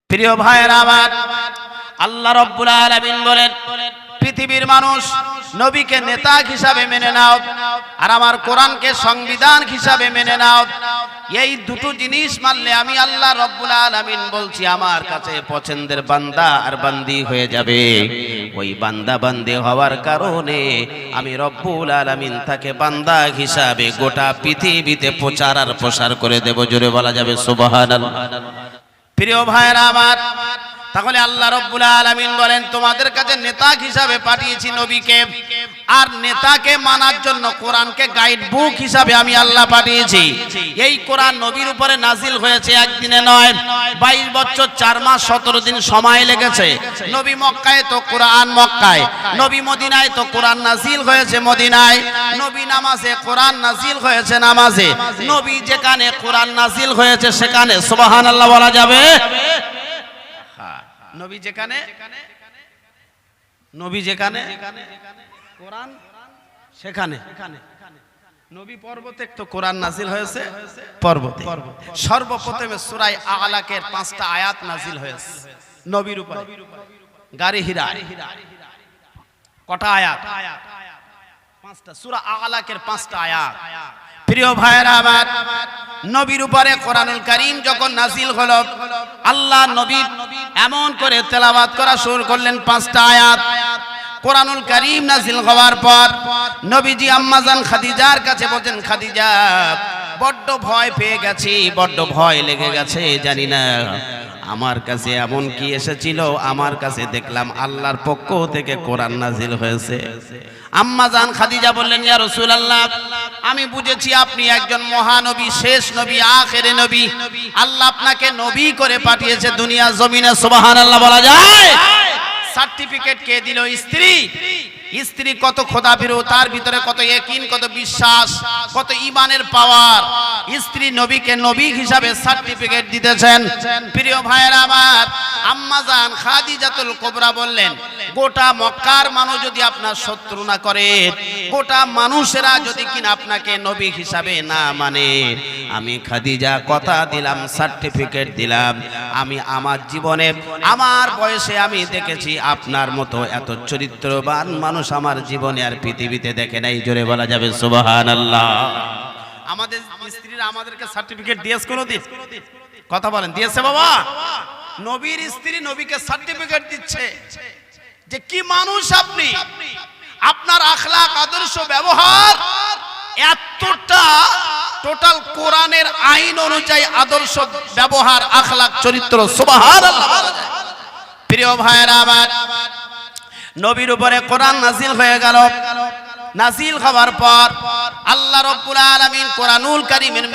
প্রিয় ভাইয়েরা আমার, আল্লাহ রাব্বুল আলামিন বলেন, পৃথিবীর মানুষ নবীকে নেতা হিসাবে মেনে নাও আর আমার কোরআনকে সংবিধান হিসাবে মেনে নাও। এই দুটো জিনিস মানলে আমি আল্লাহ রাব্বুল আলামিন বলছি আমার কাছে পছন্দের বান্দা আর বান্দি হয়ে যাবে। ওই বান্দা বান্দি হওয়ার কারণে আমি রব্বুল আলামিন তাকে বান্দা হিসাবে গোটা পৃথিবীতে প্রচার আর প্রসার করে দেব। জোরে বলা যাবে সুবহানাল্লাহ। প্রিয় ভাইরা আমার, তাহলে আল্লাহ রাব্বুল আলামিন বলেন তোমাদের কাছে নেতা হিসাবে পাঠিয়েছি নবীকে, আর নেতাকে মানার জন্য কোরআনকে গাইড বুক হিসাবে আমি আল্লাহ পাঠিয়েছি। এই কোরআন নবীর উপরে নাজিল হয়েছে একদিনে নয়, 22 বছর 4 মাস 17 দিন সময় লেগেছে। নবী মক্কায় তো কোরআন মক্কায়, নবী মদিনায় তো কোরআন নাজিল হয়েছে মদিনায়, নবী নামাজে কোরআন নাজিল হয়েছে নামাজে, নবী যেখানে কোরআন নাজিল হয়েছে সেখানে সুবহানাল্লাহ বলা যাবে। নবী যেখানে কোরআন সেখানে। নবী পর্বতে তো কোরআন নাজিল হয়েছে পর্বতে। সর্বপ্রথমে সূরা আলাকের 5টা আয়াত নাজিল হয়েছে নবীর উপরে। গারে হীরা কটা আয়াত? 5টা। সূরা আলাকের 5টা আয়াত। প্রিয় ভাইরা আমার, নবীর উপরে কোরআনুল কারীম যখন নাজিল হলো, আল্লাহ নবী এমন করে তেলাওয়াত করা শুরু করলেন 5টা আয়াত। কোরআনুল কারীম নাজিল হওয়ার পর নবীজি আম্মাজান খাদিজার কাছে বলেন, খাদিজা বড্ড ভয় পেয়ে গেছি, বড্ড ভয় লেগে গেছে, জানি না আমার কাছে এমন কি এসেছিল, আমার কাছে দেখলাম আল্লাহর পক্ষ থেকে কোরআন নাজিল হয়েছে। আম্মাজান খাদিজা বললেন, ইয়া রাসূলুল্লাহ, আমি বুঝেছি আপনি একজন মহানবী, শেষ নবী, আখেরে নবী। আল্লাহ আপনাকে নবী করে পাঠিয়েছে দুনিয়া জমিনে। সুবহানাল্লাহ বলা যায়। সার্টিফিকেট কে দিল? স্ত্রী। স্ত্রী কত খোদাভীরু, তার ভিতরে কত ইয়াকিন, কত বিশ্বাস, কত ঈমানের পাওয়ার। স্ত্রী নবীকে নবী হিসাবে সার্টিফিকেট দিতেছেন। প্রিয় ভাইয়েরা আমার, আম্মাজান খাদিজাতুল কুবরা বললেন, গোটা মক্কার মানুষ যদি আপনার শত্রু না করে, গোটা মানুষেরা যদি কিনা আপনাকে নবী হিসাবে না মানে, আমি খাদিজা কথা দিলাম, সার্টিফিকেট দিলাম, আমি আমার জীবনে আমার বয়সে আমি দেখেছি আপনার মতো এত চরিত্রবান মানুষ আমার জীবনে আর পৃথিবীতে দেখে নাই। জোরে বলা যাবে সুবহানাল্লাহ। আমাদের স্ত্রীরা আমাদেরকে সার্টিফিকেট দিয়েছে কোনদিন? কথা বলেন, দিয়েছে বাবা? নবীর স্ত্রী নবীকে সার্টিফিকেট দিচ্ছে যে কি মানুষ আপনি, আপনার আখলাক, আদর্শ, ব্যবহার এতটা টোটাল কোরআনের আইন অনুযায়ী আদর্শ, ব্যবহার, আখলাক, চরিত্র। সুবহানাল্লাহ। প্রিয় ভাইরা আমার, নবীর উপরে কোরআন নাজিল হয়ে গেল। নাজিল হওয়ার পর আল্লাহ রাব্বুল আলামিন কোরআনুল কারীমের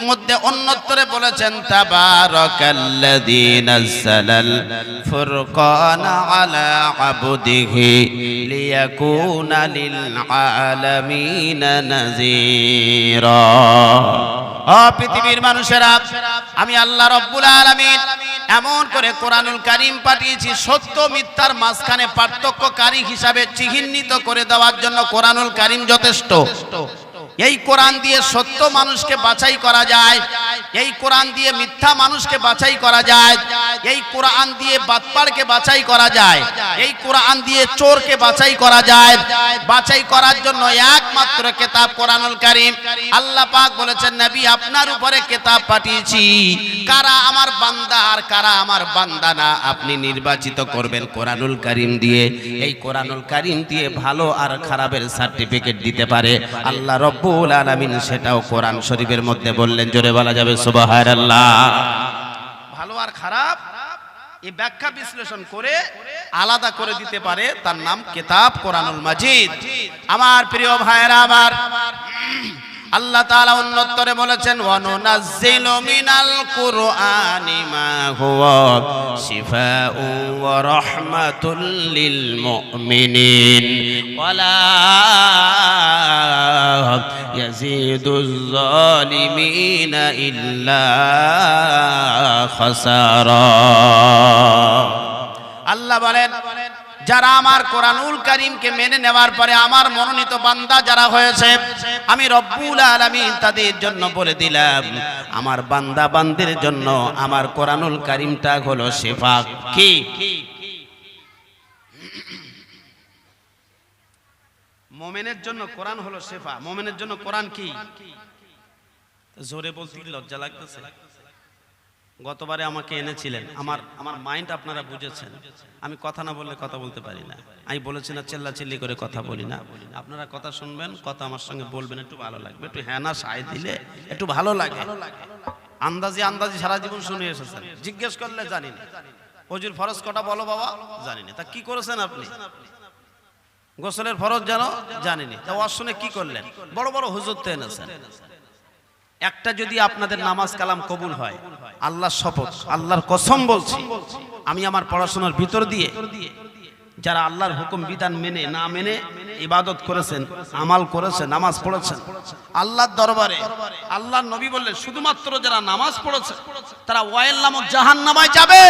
মধ্যে অন্যত্রে বলেছেন, তাবারাকাল্লাযী নাযালাল ফুরকানা আলা আবদিহি লিয়াকুনা লিল আলামিনা নাযীরা। পৃথিবীর মানুষেরা, আমি আল্লাহ রাব্বুল আলামিন এমন করে কোরআনুল কারীম পাঠিয়েছি সত্য মিথ্যার মাঝখানে পার্থক্যকারী হিসাবে চিহ্নিত করে দেওয়ার জন্য কোরআনুল কারীম যথেষ্ট। এই কোরআন দিয়ে সত্য মানুষকে বাছাই করা যায়, এই কোরআন দিয়ে মিথ্যা মানুষকে বাছাই করা যায়, এই কোরআন দিয়ে বাটপারকে বাছাই করা যায়, এই কোরআন দিয়ে চোরকে বাছাই করা যায়। বাছাই করার জন্য একমাত্র কিতাব কোরআনুল কারীম। আল্লাহ পাক বলেছেন, নবী আপনার উপরে কিতাব পাঠিয়েছি, কারা আমার বান্দা আর কারা আমার বান্দা না আপনি নির্বাচিত করবেন কোরআনুল কারীম দিয়ে। এই কোরআনুল কারীম দিয়ে ভালো আর খারাপের সার্টিফিকেট দিতে পারে আল্লাহ রাব্বুল আলামিন, সেটাও কোরআন শরীফের মধ্যে বললেন। জোরে বলা যাবে সুবহানাল্লাহ। ভালো আর খারাপ এই ব্যাখ্যা বিশ্লেষণ করে আলাদা করে দিতে পারে, তার নাম কিতাব কোরআনুল মাজিদ। আমার প্রিয় ভাইরা আমার, আল্লাহ তাআলা অন্যত্রে বলেছেন, ওয়া নুনাজ্জিলু মিনাল কুরআনি মা হুয়া শিফাউন ওয়া রাহমাতুল লিল মুমিনিন ওয়া লা ইয়াজিদুজ যালিমিনা ইল্লা খাসারা। আল্লাহ বলেন, যারা আমার কোরআনুল কারীমকে মেনে নেওয়ার পরে আমার মনোনীত বান্দা যারা হয়েছে, আমি রব্বুল আলামিন তাদের জন্য বলে দিলাম, আমার বান্দা বান্দির জন্য আমার কোরআনুল কারীমটা হলো শিফা। কি মুমিনের জন্য কোরআন হলো শিফা, মুমিনের জন্য কোরআন কি? জোরে বলতে লজ্জা লাগতেছে। গতবারে আমাকে এনেছিলেন, আমার মাইন্ড আপনারা বুঝেছেন, আমি কথা না বললে কথা বলতে পারি না। আমি বলেছি না চিল্লাচিল্লি করে কথা বলি না, আপনারা কথা শুনবেন, কথা আমার সঙ্গে বলবেন, একটু ভালো লাগবে, একটু হ্যাঁ না সায় দিলে একটু ভালো লাগে। আন্দাজি আন্দাজি সারা জীবন শুনে এসেছেন, জিজ্ঞেস করলে জানি না। ওজুর ফরজ কটা বলো বাবা, জানি না। তা কি করেছেন আপনি? গোসলের ফরজ জানো, জানিনি। তা ওয়াজ শুনে কি করলেন? বড় বড় হুজুর তো এনেছেন। একটা যদি আপনাদের নামাজ কালাম কবুল হয়, আল্লাহর শপথ, আল্লাহর কসম বলছি, আমি আমার পড়াশোনার ভিতর দিয়ে যারা আল্লাহর হুকুম বিধান মেনে না মেনে ইবাদত করেছেন, আমাল করেছেন, নামাজ পড়েছেন, আল্লাহর দরবারে আল্লাহর নবী বললেন শুধুমাত্র যারা নামাজ পড়েছে তারা ওয়াইল নামক জাহান্নামায় যাবে।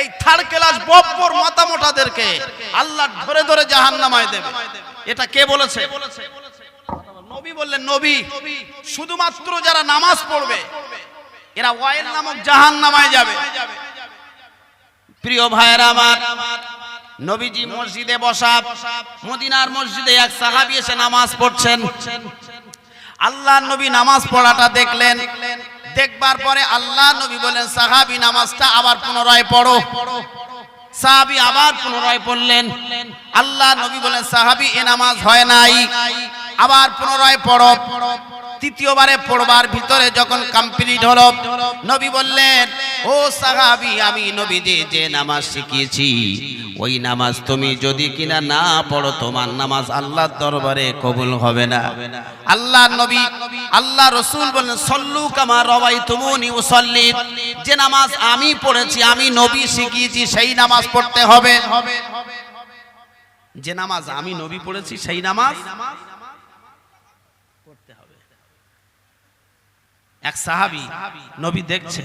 এই থার্ড ক্লাস বব্বর মাথা মোটাদেরকে আল্লাহ ধরে ধরে জাহান্নামায় দেবে। এটা কে বলেছে? নবী বললেন, নবী শুধুমাত্র যারা নামাজ পড়বে এরা ওয়াইল নামক জাহান্নামায় যাবে। প্রিয় ভাইরা আমার, নবীজি মসজিদে বসা, মদিনার মসজিদে এক সাহাবী এসে নামাজ পড়ছেন। আল্লাহর নবী নামাজ পড়াটা দেখলেন, দেখবার পরে আল্লাহ নবী বলেন, সাহাবী নামাজটা আবার পুনরায় পড়ো। সাহাবী আবার পুনরায় পড়লেন। আল্লাহ নবী বলেন, সাহাবী এ নামাজ হয় নাই, আবার পুনরায় পড়ো। তৃতীয়বারে পড়বার ভিতরে যখন কমপ্লিট হলো, নবী বললেন, ও সাহাবী, আমি নবীজি যে নামাজ শিখিয়েছি ওই নামাজ তুমি যদি কিনা না পড়ো, তোমার নামাজ আল্লাহর দরবারে কবুল হবে না। আল্লাহ নবী, আল্লাহ রাসূল বলেন, সল্লু কামা রাওয়াইতুমুনি উসাল্লি, যে নামাজ আমি পড়েছি, আমি নবী শিখিয়েছি, সেই নামাজ পড়তে হবে। যে নামাজ আমি নবী পড়েছি সেই নামাজ পড়তে হবে। এক সাহাবী নবী দেখছে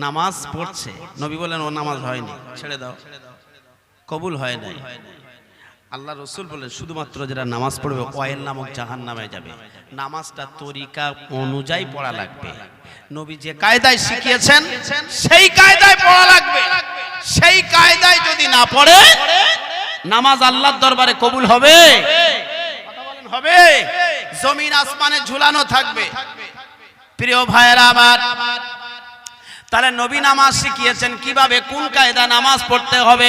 নামাজ পড়ছে, নবী বলেন, ও নামাজ হয়নি, ছেড়ে দাও, কবুল হয় নাই। আল্লাহ রাসূল বলেন, শুধুমাত্র যারা নামাজ পড়বে ওয়াইল নামক জাহান্নামে যাবে। নামাজটা তরিকা অনুযায়ী পড়া লাগবে। নবী যে কায়দায় শিখিয়েছেন সেই কায়দায় পড়া লাগবে। সেই কায়দায় যদি না পড়ে নামাজ আল্লাহর দরবারে কবুল হবে? কথা বলেন, হবে? জমিন আসমানে ঝুলানো থাকবে। প্রিয় ভাইরা আমার, তাহলে নবী নামাজ শিখিয়েছেন কিভাবে, কোন কায়দা নামাজ পড়তে হবে।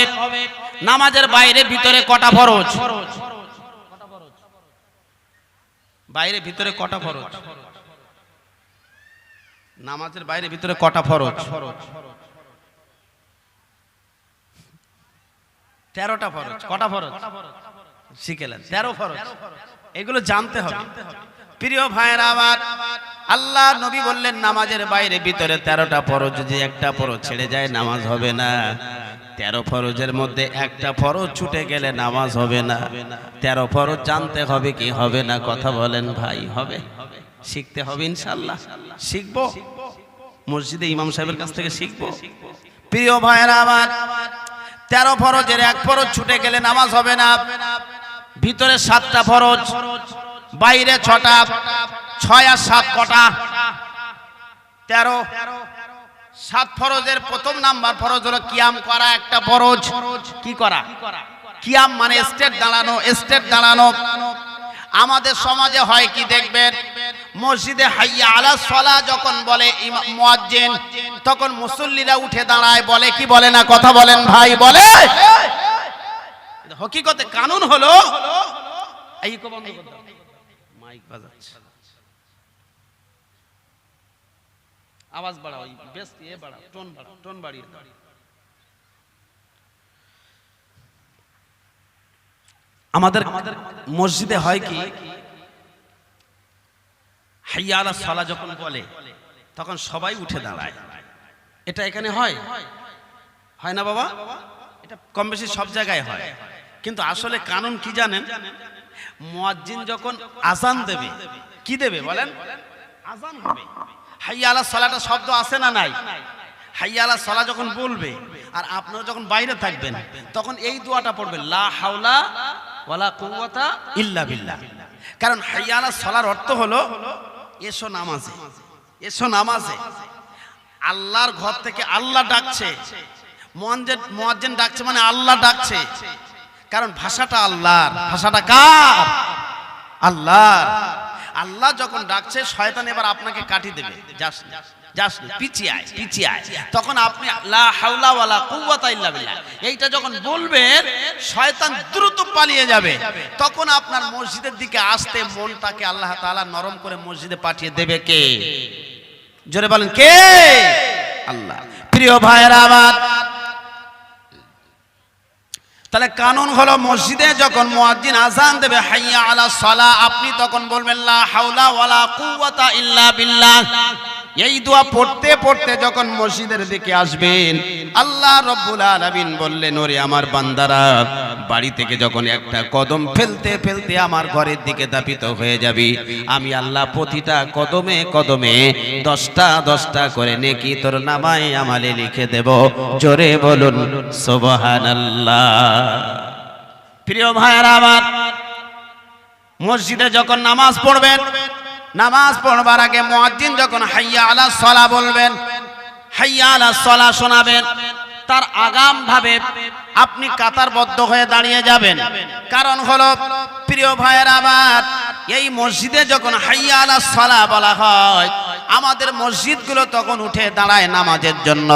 নামাজের বাইরে ভিতরে কটা ফরজ? বাইরে ভিতরে কটা ফরজ? নামাজের বাইরে ভিতরে কটা ফরজ? 13টা ফরজ। কটা ফরজ শিখেলেন? 13 ফরজ। এগুলো জানতে হবে। প্রিয় ভাইরা আমার, আল্লাহ নবী বললেন, নামাজের বাইরে ভিতরে 13টা ফরজ, যদি একটা ফরজ ছেড়ে যায় নামাজ হবে না। 13 ফরজের মধ্যে একটা ফরজ ছুটে গেলে নামাজ হবে না। 13 ফরজ জানতে হবে কি হবে না? কথা বলেন ভাই, হবে? শিখতে হবে ইনশাআল্লাহ। শিখবো, মসজিদে ইমাম সাহেবের কাছ থেকে শিখবো। প্রিয় ভাইরা আমার, 13 ফরজের এক ফরজ ছুটে গেলে নামাজ হবে না। ভিতরে 7টা ফরজ, বাইরে 6টা। 6 আর 7 কটা? 13। 7 ফরজের প্রথম নাম্বার ফরজ হলো কিয়াম করা, একটা ফরজ। কি করা? কিয়াম মানে স্টেট দাঁড়ানো, স্টেট দাঁড়ানো। আমাদের সমাজে হয় কি দেখবেন, মসজিদে হাইয়া আলাস সালাহ যখন বলে মুয়াজ্জিন, তখন মুসল্লিরা উঠে দাঁড়ায়, বলে কি বলে না? কথা বলেন ভাই, বলে? হকিকতে কানুন হলো এই কো বন্ধ করে দাও, মাইক বাজাচ্ছে, আওয়াজ বাড়াও, বেশ এ বাড়াও, টোন বাড়াও, টোন বাড়িয়ে দাও। আমাদের মসজিদে হয় কি, হাইয়া আলাস সালাহ যখন বলে তখন সবাই উঠে দাঁড়ায়। এটা এখানে হয়? হয় না বাবা? এটা কম বেশি সব জায়গায় হয়। কিন্তু আসলে কানুন কি জানেন? মুয়াজ্জিন যখন আযান দেবে, কি দেবে বলেন? আযান হবে। হাইয়া আলাস সালাহটা শব্দ আছে না নাই? হাইয়া আলা সালাহ যখন বলবে আর আপনারা যখন বাইরে থাকবেন তখন এই দোয়াটা পড়বেন, লা হাওলা ওয়ালা কুওয়াতা ইল্লা বিল্লাহ। কারণ হাইয়া আলা সালাহর অর্থ হলো এসো নামাজে, এসো নামাজে। আল্লাহর ঘর থেকে আল্লাহ ডাকছে, মুয়াজ্জিন ডাকছে মানে আল্লাহ ডাকছে। কারণ ভাষাটা আল্লাহর, ভাষাটা কার? আল্লাহর। আল্লাহ যখন ডাকছে শয়তান এবার আপনাকে কাটি দেবে, যাস যাস পিছিয়ে আয়, পিছিয়ে আয়। তখন আপনি লা হাওলা ওয়ালা কুওয়াতা ইল্লা বিল্লাহ এইটা যখন বলবেন শয়তান দ্রুত পালিয়ে যাবে। তখন আপনার মসজিদের দিকে আসতে মনটাকে আল্লাহ তাআলা নরম করে মসজিদে পাঠিয়ে দেবে কে? জোরে বলেন কে? আল্লাহ। প্রিয় ভাইয়েরা আমার, তাহলে কানুন হলো মসজিদে যখন মুয়াজ্জিন আযান দেবে হাইয়া আলা সালাহ, আপনি তখন বলবেন লা হাওলা ওয়ালা কুওয়াতা ইল্লা বিল্লাহ। এই দোয়া পড়তে পড়তে যখন মসজিদের দিকে আসবেন, আল্লাহ রাব্বুল আলামিন বললেন, ওরে আমার বান্দারা, বাড়ি থেকে যখন একটা কদম ফেলতে ফেলতে আমার ঘরের দিকে ধাবিত হয়ে যাবি, আমি আল্লাহ প্রতিটা কদমে কদমে 10টা 10টা করে নেকি তোর নামায়ে আমালে লিখে দেব। জোরে বলুন সুবহানাল্লাহ। প্রিয় ভাইরা আমার, মসজিদে যখন নামাজ পড়বেন, নামাজ পড়বার আগে মুয়াজ্জিন যখন হাইয়া আলা সালাহ বলবেন, হাইয়া আলা সালাহ শোনাবেন, তার আগাম ভাবে আপনি কাতারবদ্ধ হয়ে দাঁড়িয়ে যাবেন। কারণ হলো প্রিয় ভাইয়েরা আমার, এই মসজিদে যখন হাইয়া আলা সালাহ বলা হয়, আমাদের মসজিদগুলো তখন উঠে দাঁড়ায় নামাজের জন্য।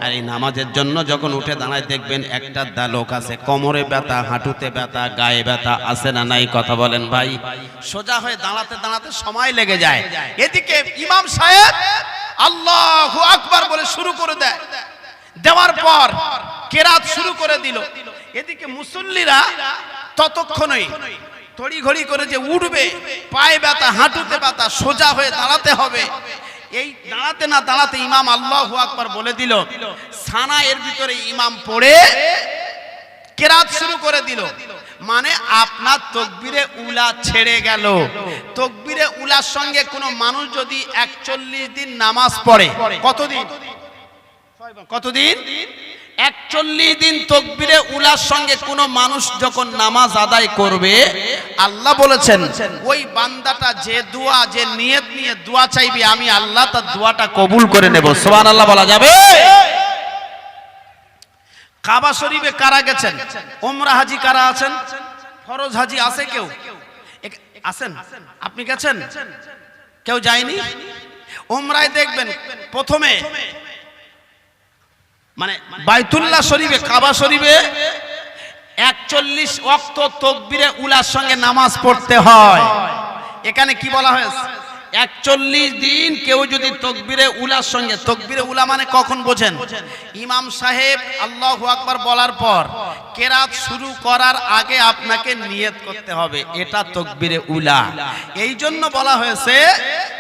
আর এই নামাজের জন্য যখন উঠে দাঁড়ায় দেখবেন একটা লোক আছে কোমরে ব্যথা, হাঁটুতে ব্যথা, গায়ে ব্যথা, আছে না নাই? কথা বলেন ভাই। সোজা হয়ে দাঁড়াতে দাঁড়াতে সময় লেগে যায়। এদিকে ইমাম সাহেব আল্লাহু আকবার বলে শুরু করে দেয়, দেওয়ার পর কেরাত শুরু করে দিল। এদিকে মুসল্লিরা ততক্ষণই তড়িঘড়ি করে যে উঠবে, পায়ে ব্যথা, হাঁটুতে ব্যথা, সোজা হয়ে দাঁড়াতে হবে। এই দাঁড়াতে না দাঁড়াতে ইমাম আল্লাহু আকবার বলে দিল, সানা এর ভিতরে ইমাম পড়ে কেরাত শুরু করে দিল। মানে আপনার তাকবীরে উলা ছেড়ে গেল। তাকবীরে উলার সঙ্গে কোনো মানুষ যদি 41 দিন নামাজ পড়ে, কতদিন? কতদিন? 41 দিন তাকবীরে উলার সঙ্গে কোনো মানুষ যখন নামাজ আদায় করবে, আল্লাহ বলেছেন ওই বান্দাটা যে দোয়া, যে নিয়ত নিয়ে দোয়া চাইবে, আমি আল্লাহ তার দোয়াটা কবুল করে নেব। সুবহানাল্লাহ বলা যাবে? কাবা শরীফে কারা গেছেন? উমরা হাজি কারা আছেন? ফরজ হাজি আছে কেউ? আছেন? আপনি গেছেন? কেউ যায়নি? উমরায় দেখবেন প্রথমে মানে বাইতুল্লাহ শরীফে, কাবা শরীফে 41 ওয়াক্ত তাকবীরে উলার সঙ্গে নামাজ পড়তে হয়। এখানে কি বলা হয়েছে? 41 দিন কেউ যদি তাকবীরে উলার সঙ্গে, তাকবীরে উলা মানে কখন বোঝেন? ইমাম সাহেব আল্লাহু আকবার বলার পর কেরাত শুরু করার আগে আপনাকে নিয়ত করতে হবে, এটা তাকবীরে উলা। এই জন্য বলা হয়েছে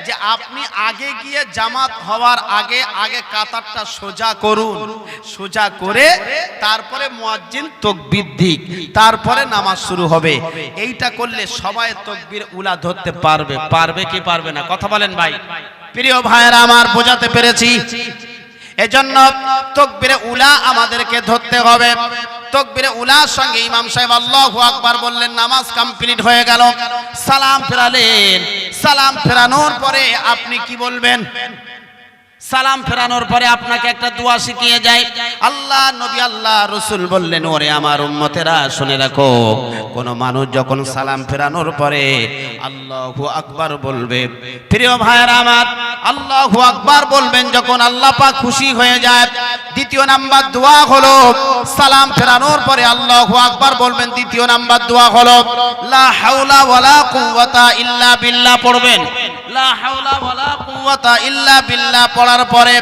যে আপনি আগে গিয়ে জামাত হওয়ার আগে আগে কাতারটা সোজা করুন, সোজা করে তারপরে মুয়াজ্জিন তাকবীর দিক, তারপরে নামাজ শুরু হবে। এইটা করলে সবাই তাকবীর উলা ধরতে পারবে। পারবে কি পারবে না? কথা বলেন ভাই। প্রিয় ভাইয়েরা আমার, বোঝাতে পেরেছি? এজন্য তাকবীরে উলা আমাদেরকে ধরতে হবে। তাকবীরে উলার সঙ্গে ইমাম সাহেব আল্লাহু আকবার বললেন, নামাজ কমপ্লিট হয়ে গেল, সালাম ফেরালেন। সালাম ফেরানোর পরে আপনি কি বলবেন? সালাম ফেরানোর পরে আপনাকে একটা দোয়া শিখিয়ে যায়। আল্লাহ নবী, আল্লাহ রাসূল বললেন, ওরে আমার উম্মতেরা শুনে রাখো, কোন মানুষ যখন সালাম ফেরানোর পরে আল্লাহু আকবার বলবে, প্রিয় ভাইয়েরা আমার, আল্লাহু আকবার বলবেন যখন, আল্লাহ পাক খুশি হয়ে যায়। দ্বিতীয় নাম্বার দোয়া হলো সালাম ফেরানোর পরে আল্লাহু আকবার বলবেন। দ্বিতীয় নাম্বার দোয়া হলো লা হাওলা ওয়ালা কুওয়াতা ইল্লা বিল্লাহ পড়বেন। লা হাওলা ওয়ালা কুওয়াতা ইল্লা বিল্লাহ পড়ার পরে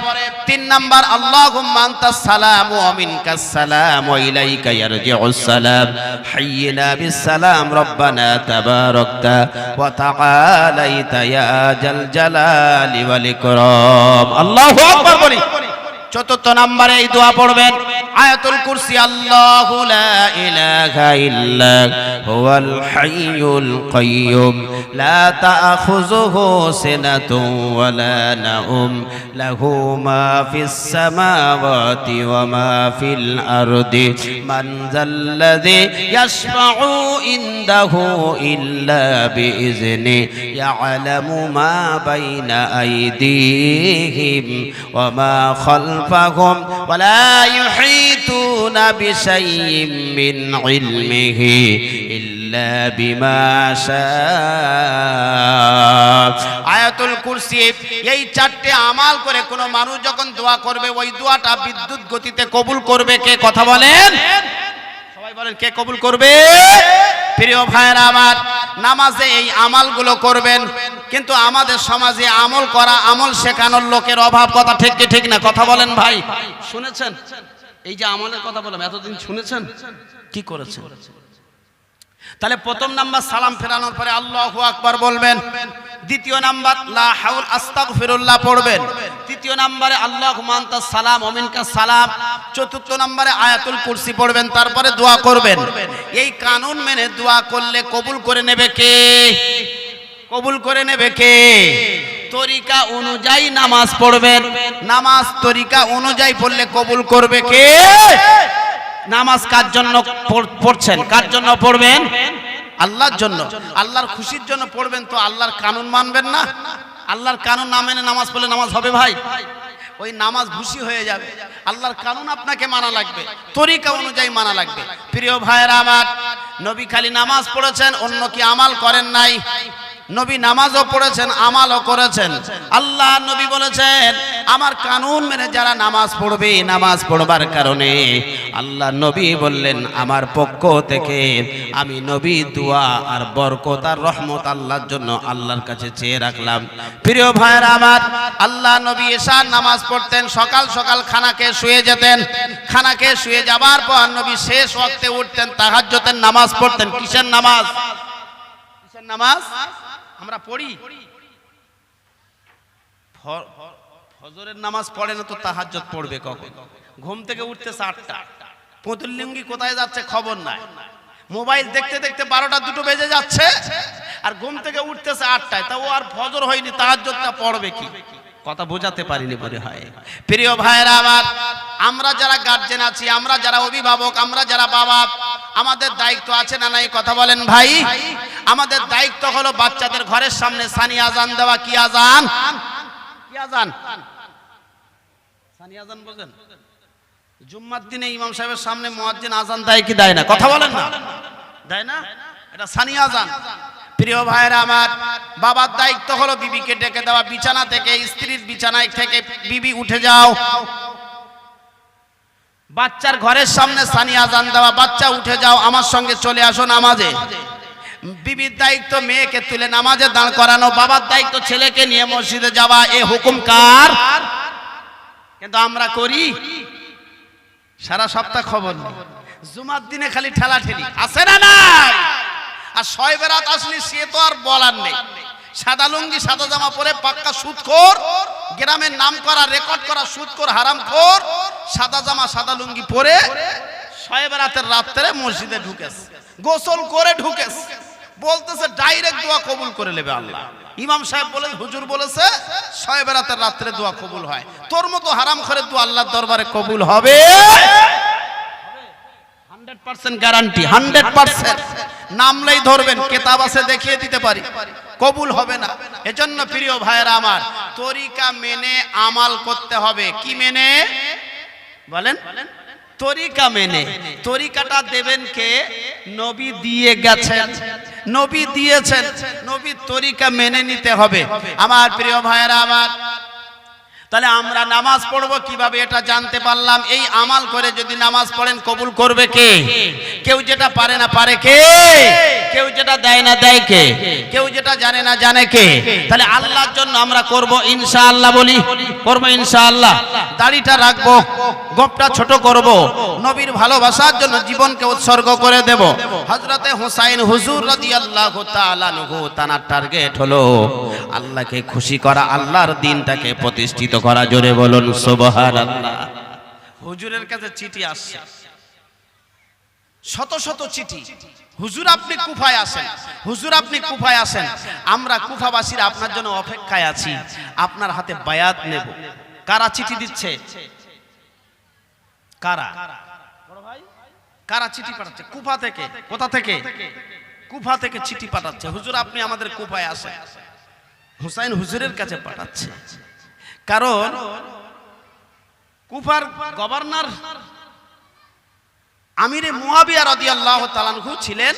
3 নাম্বার আল্লাহুম্মা আনতাস সালাম ওয়া মিনকাস সালাম ওয়া ইলাইকা ইয়ারজিউস সালাম হাইয়িনা বিস সালাম রব্বানা তাবারাকতা ওয়া তাআলাইতা ইয়া জাল জালালি ওয়াল ইকরাম। আল্লাহু আকবার বলি। চতুর্থ নম্বরে এই দোয়া পড়বেন, আয়াতুল কুরসি আল্লাহু লা ইলাহা ইল্লা হুয়াল হাইয়ুল কাইয়্যুম লা তা'খুযুহু সিনাতুন ওয়া লা নাওম লাহু মা ফিস সামাওয়াতি ওয়া মা ফিল আরদি মান যাল্লাযী ইয়াশফা'ু ইনদাহু ইল্লা বিইজনি ইয়া'লামু মা বাইনা আইদিহিম ওয়া মা খালফাহুম ওয়া লা ইউহিতুনা বিশাইইম মিন ইলমিহি ইল্লা বিমা শাআ। আয়াতুল কুরসি এই চারটি আমাল করে কোন মানুষ যখন দোয়া করবে ওই দোয়াটা বিদ্যুৎ গতিতে কবুল করবে কে? কথা বলেন, সবাই বলেন, কে কবুল করবে? প্রিয় ভাইরা আমার, নামাজে এই আমালগুলো করবেন, কিন্তু আমাদের সমাজে আমল করা, আমল শেখানোর লোকের অভাব। কথা ঠিক কি ঠিক না? কথা বলেন ভাই, শুনেছেন? এই যে আমলের কথা বললাম, এতদিন শুনেছেন? কি করেছেন? তাহলে প্রথম নাম্বার সালাম ফেরানোর পরে আল্লাহু আকবার বলবেন। দ্বিতীয় নাম্বার লা হাওল আস্তাগফিরুল্লাহ পড়বেন। তৃতীয় নাম্বারে আল্লাহুম্মা আনতাস সালাম ওয়া মিনকাস সালাম। চতুর্থ নাম্বারে আয়াতুল কুরসি পড়বেন, তারপরে দোয়া করবেন। এই কানুন মেনে দোয়া করলে কবুল করে নেবে কে? কবুল করে নেবে কে? তরিকা অনুযায়ী নামাজ পড়বেন, নামাজ তরিকা অনুযায়ী পড়লে কবুল করবে কে? নামাজ কার জন্য পড়ছেন? কার জন্য পড়বেন? আল্লাহর জন্য, আল্লাহর খুশির জন্য পড়বেন। তো আল্লাহর কানুন মানবেন না? আল্লাহর কানুন না মেনে নামাজ পড়লে নামাজ হবে ভাই? ওই নামাজ ভুসি হয়ে যাবে। আল্লাহর কানুন আপনাকে মানা লাগবে, তরিকা অনুযায়ী মানা লাগবে। প্রিয় ভাইয়েরা আমার, নবী খালি নামাজ পড়েছেন, অন্য কি আমাল করেন নাই? নবী নামাজও পড়েছেন, আমালও করেছেন। আল্লাহ নবী বলেছেন, আমার কানুন মেনে যারা নামাজ পড়বে, নামাজ পড়বার কারণে আল্লাহ নবী বললেন, আমার পক্ষ থেকে আমি নবী দোয়া আর বরকত আর রহমত আল্লাহর জন্য আল্লাহর কাছে চেয়ে রাখলাম। প্রিয় ভাইয়েরা আমার, আল্লাহ নবী এশার নামাজ পড়তেন, সকাল সকাল খানা খেয়ে শুয়ে যেতেন। খানা খেয়ে শুয়ে যাবার পর নবী শেষ ওয়াক্তে উঠতেন, তাহাজ্জুদের নামাজ পড়তেন। কিসের নামাজ? কিসের নামাজ আমরা পড়ি? ফজরের নামাজ পড়ে না তো তাহাজ্জুদ পড়বে কখন? ঘুম থেকে উঠতেছে 8টা, পুতুললিঙ্গি কোথায় যাচ্ছে খবর নাই, মোবাইল দেখতে দেখতে 12টা 2টো বেজে যাচ্ছে, আর ঘুম থেকে উঠতেছে 8টায়। তা ও আর ফজর হয়নি, তাহাজ্জুদটা পড়বে কি? কথা বোঝাতে পারিনি মনে হয়। প্রিয় ভাইরা আমার, আমরা যারা গার্জেন আছি, আমরা যারা অভিভাবক, আমরা যারা বাবা, আমাদের দায়িত্ব আছে না নাই? কথা বলেন ভাই। আমাদের দায়িত্ব হলো বাচ্চাদের ঘরের সামনে সানি আজান দেওয়া। কি আজান? কি আজান? সানি আজান বোঝেন? জুম্মার দিনে ইমাম সাহেবের সামনে মুয়াজ্জিন আজান দেয় কি দেয় না? কথা বলেন না, দেয় না? এটা সানি আজান। প্রিয় ভাইরা আমার, বাবার দায়িত্ব হলো বিবিকে ডেকে দেওয়া, বিছানা থেকে, স্ত্রীর বিছানায় থেকে, বিবি উঠে যাও। বাচ্চার ঘরের সামনে সানি আজান দেওয়া, বাচ্চা উঠে যাও, আমার সঙ্গে চলে আসো নামাজে। বিবির দায়িত্ব মেয়েকে তুলে নামাজে দাঁড় করানো, বাবার দায়িত্ব ছেলেকে নিয়ে মসজিদে যাওয়া। এ হুকুম কার? কিন্তু আমরা করি সারা সপ্তাহ খবর নেই, জুমার দিনে খালি ঠেলাঠেলি। আছে না নাই? আর শয়ে বেরাত আসলে সে তো আর বলার নেই। সাদা লুঙ্গি সাদা জামা পরে পাক্কা সুদখোর, গ্রামের নাম করা রেকর্ড করা সুদখোর হারামখোর, সাদা জামা সাদা লুঙ্গি পরে শয়ে বেরাতের রাত্রে মসজিদে ঢুকেছে, গোসল করে ঢুকেছে, বলতেছে ডাইরেক্ট দোয়া কবুল করে নেবে আল্লাহ। ইমাম সাহেব বলে, হুজুর বলেছে শয়ে বেরাতের রাত্রে দোয়া কবুল হয়। তোর মতো হারামখোরের দোয়া আল্লাহর দরবারে কবুল হবে? 100% গ্যারান্টি, 100%। নামলেই ধরবেন, কিতাব আছে দেখিয়ে দিতে পারি, কবুল হবে না। এজন্য প্রিয় ভাইরা আমার, তরিকা মেনে আমাল করতে হবে। কি মেনে? বলেন। তরিকা মেনে। তরিকাটা দেবেন কে? নবী দিয়ে গেছেন, নবী দিয়েছেন, নবীর তরিকা মেনে নিতে হবে। আমার প্রিয় ভাইরা আমার, তাহলে আমরা নামাজ পড়বো কিভাবে এটা জানতে পারলাম। এই আমাল করে যদি নামাজ পড়েন কবুল করবে কে? কেউ যেটা পারে না পারে কে? কেউ যেটা দেয় না দেয় কে? কেউ যেটা জানে না জানে কে? তাহলে আল্লাহর জন্য আমরা করব ইনশাআল্লাহ। বলি করব ইনশাআল্লাহ। দাড়িটা রাখবো, গোপটা ছোট করব, নবীর ভালোবাসার জন্য জীবনকে উৎসর্গ করে দেব। হযরতে হুসাইন হুজুর রাদিয়াল্লাহু তাআলা আনহু, তার টার্গেট হলো আল্লাহকে খুশি করা, আল্লাহর দ্বীনটাকে প্রতিষ্ঠিত করা। জোরে বলুন সুবহানাল্লাহ। হুজুরের কাছে চিঠি আসছে, শত শত চিঠি। হুজুর আপনি কুফায় আসেন, হুজুর আপনি কুফায় আসেন, আমরা কুফাবাসীরা আপনার জন্য অপেক্ষায় আছি, আপনার হাতে বায়াত নেব। কারা চিঠি দিচ্ছে? কারা কারা চিঠি পাঠাচ্ছে? কুফা থেকে। কোথা থেকে? কুফা থেকে চিঠি পাঠাচ্ছে, হুজুর আপনি আমাদের কুফায় আসেন। হুসাইন হুজুরের কাছে পাঠাচ্ছে, কারণ কুফার গভর্নর আমিরে মুয়াবিয়া রাদিয়াল্লাহু তাআলা আনহু ছিলেন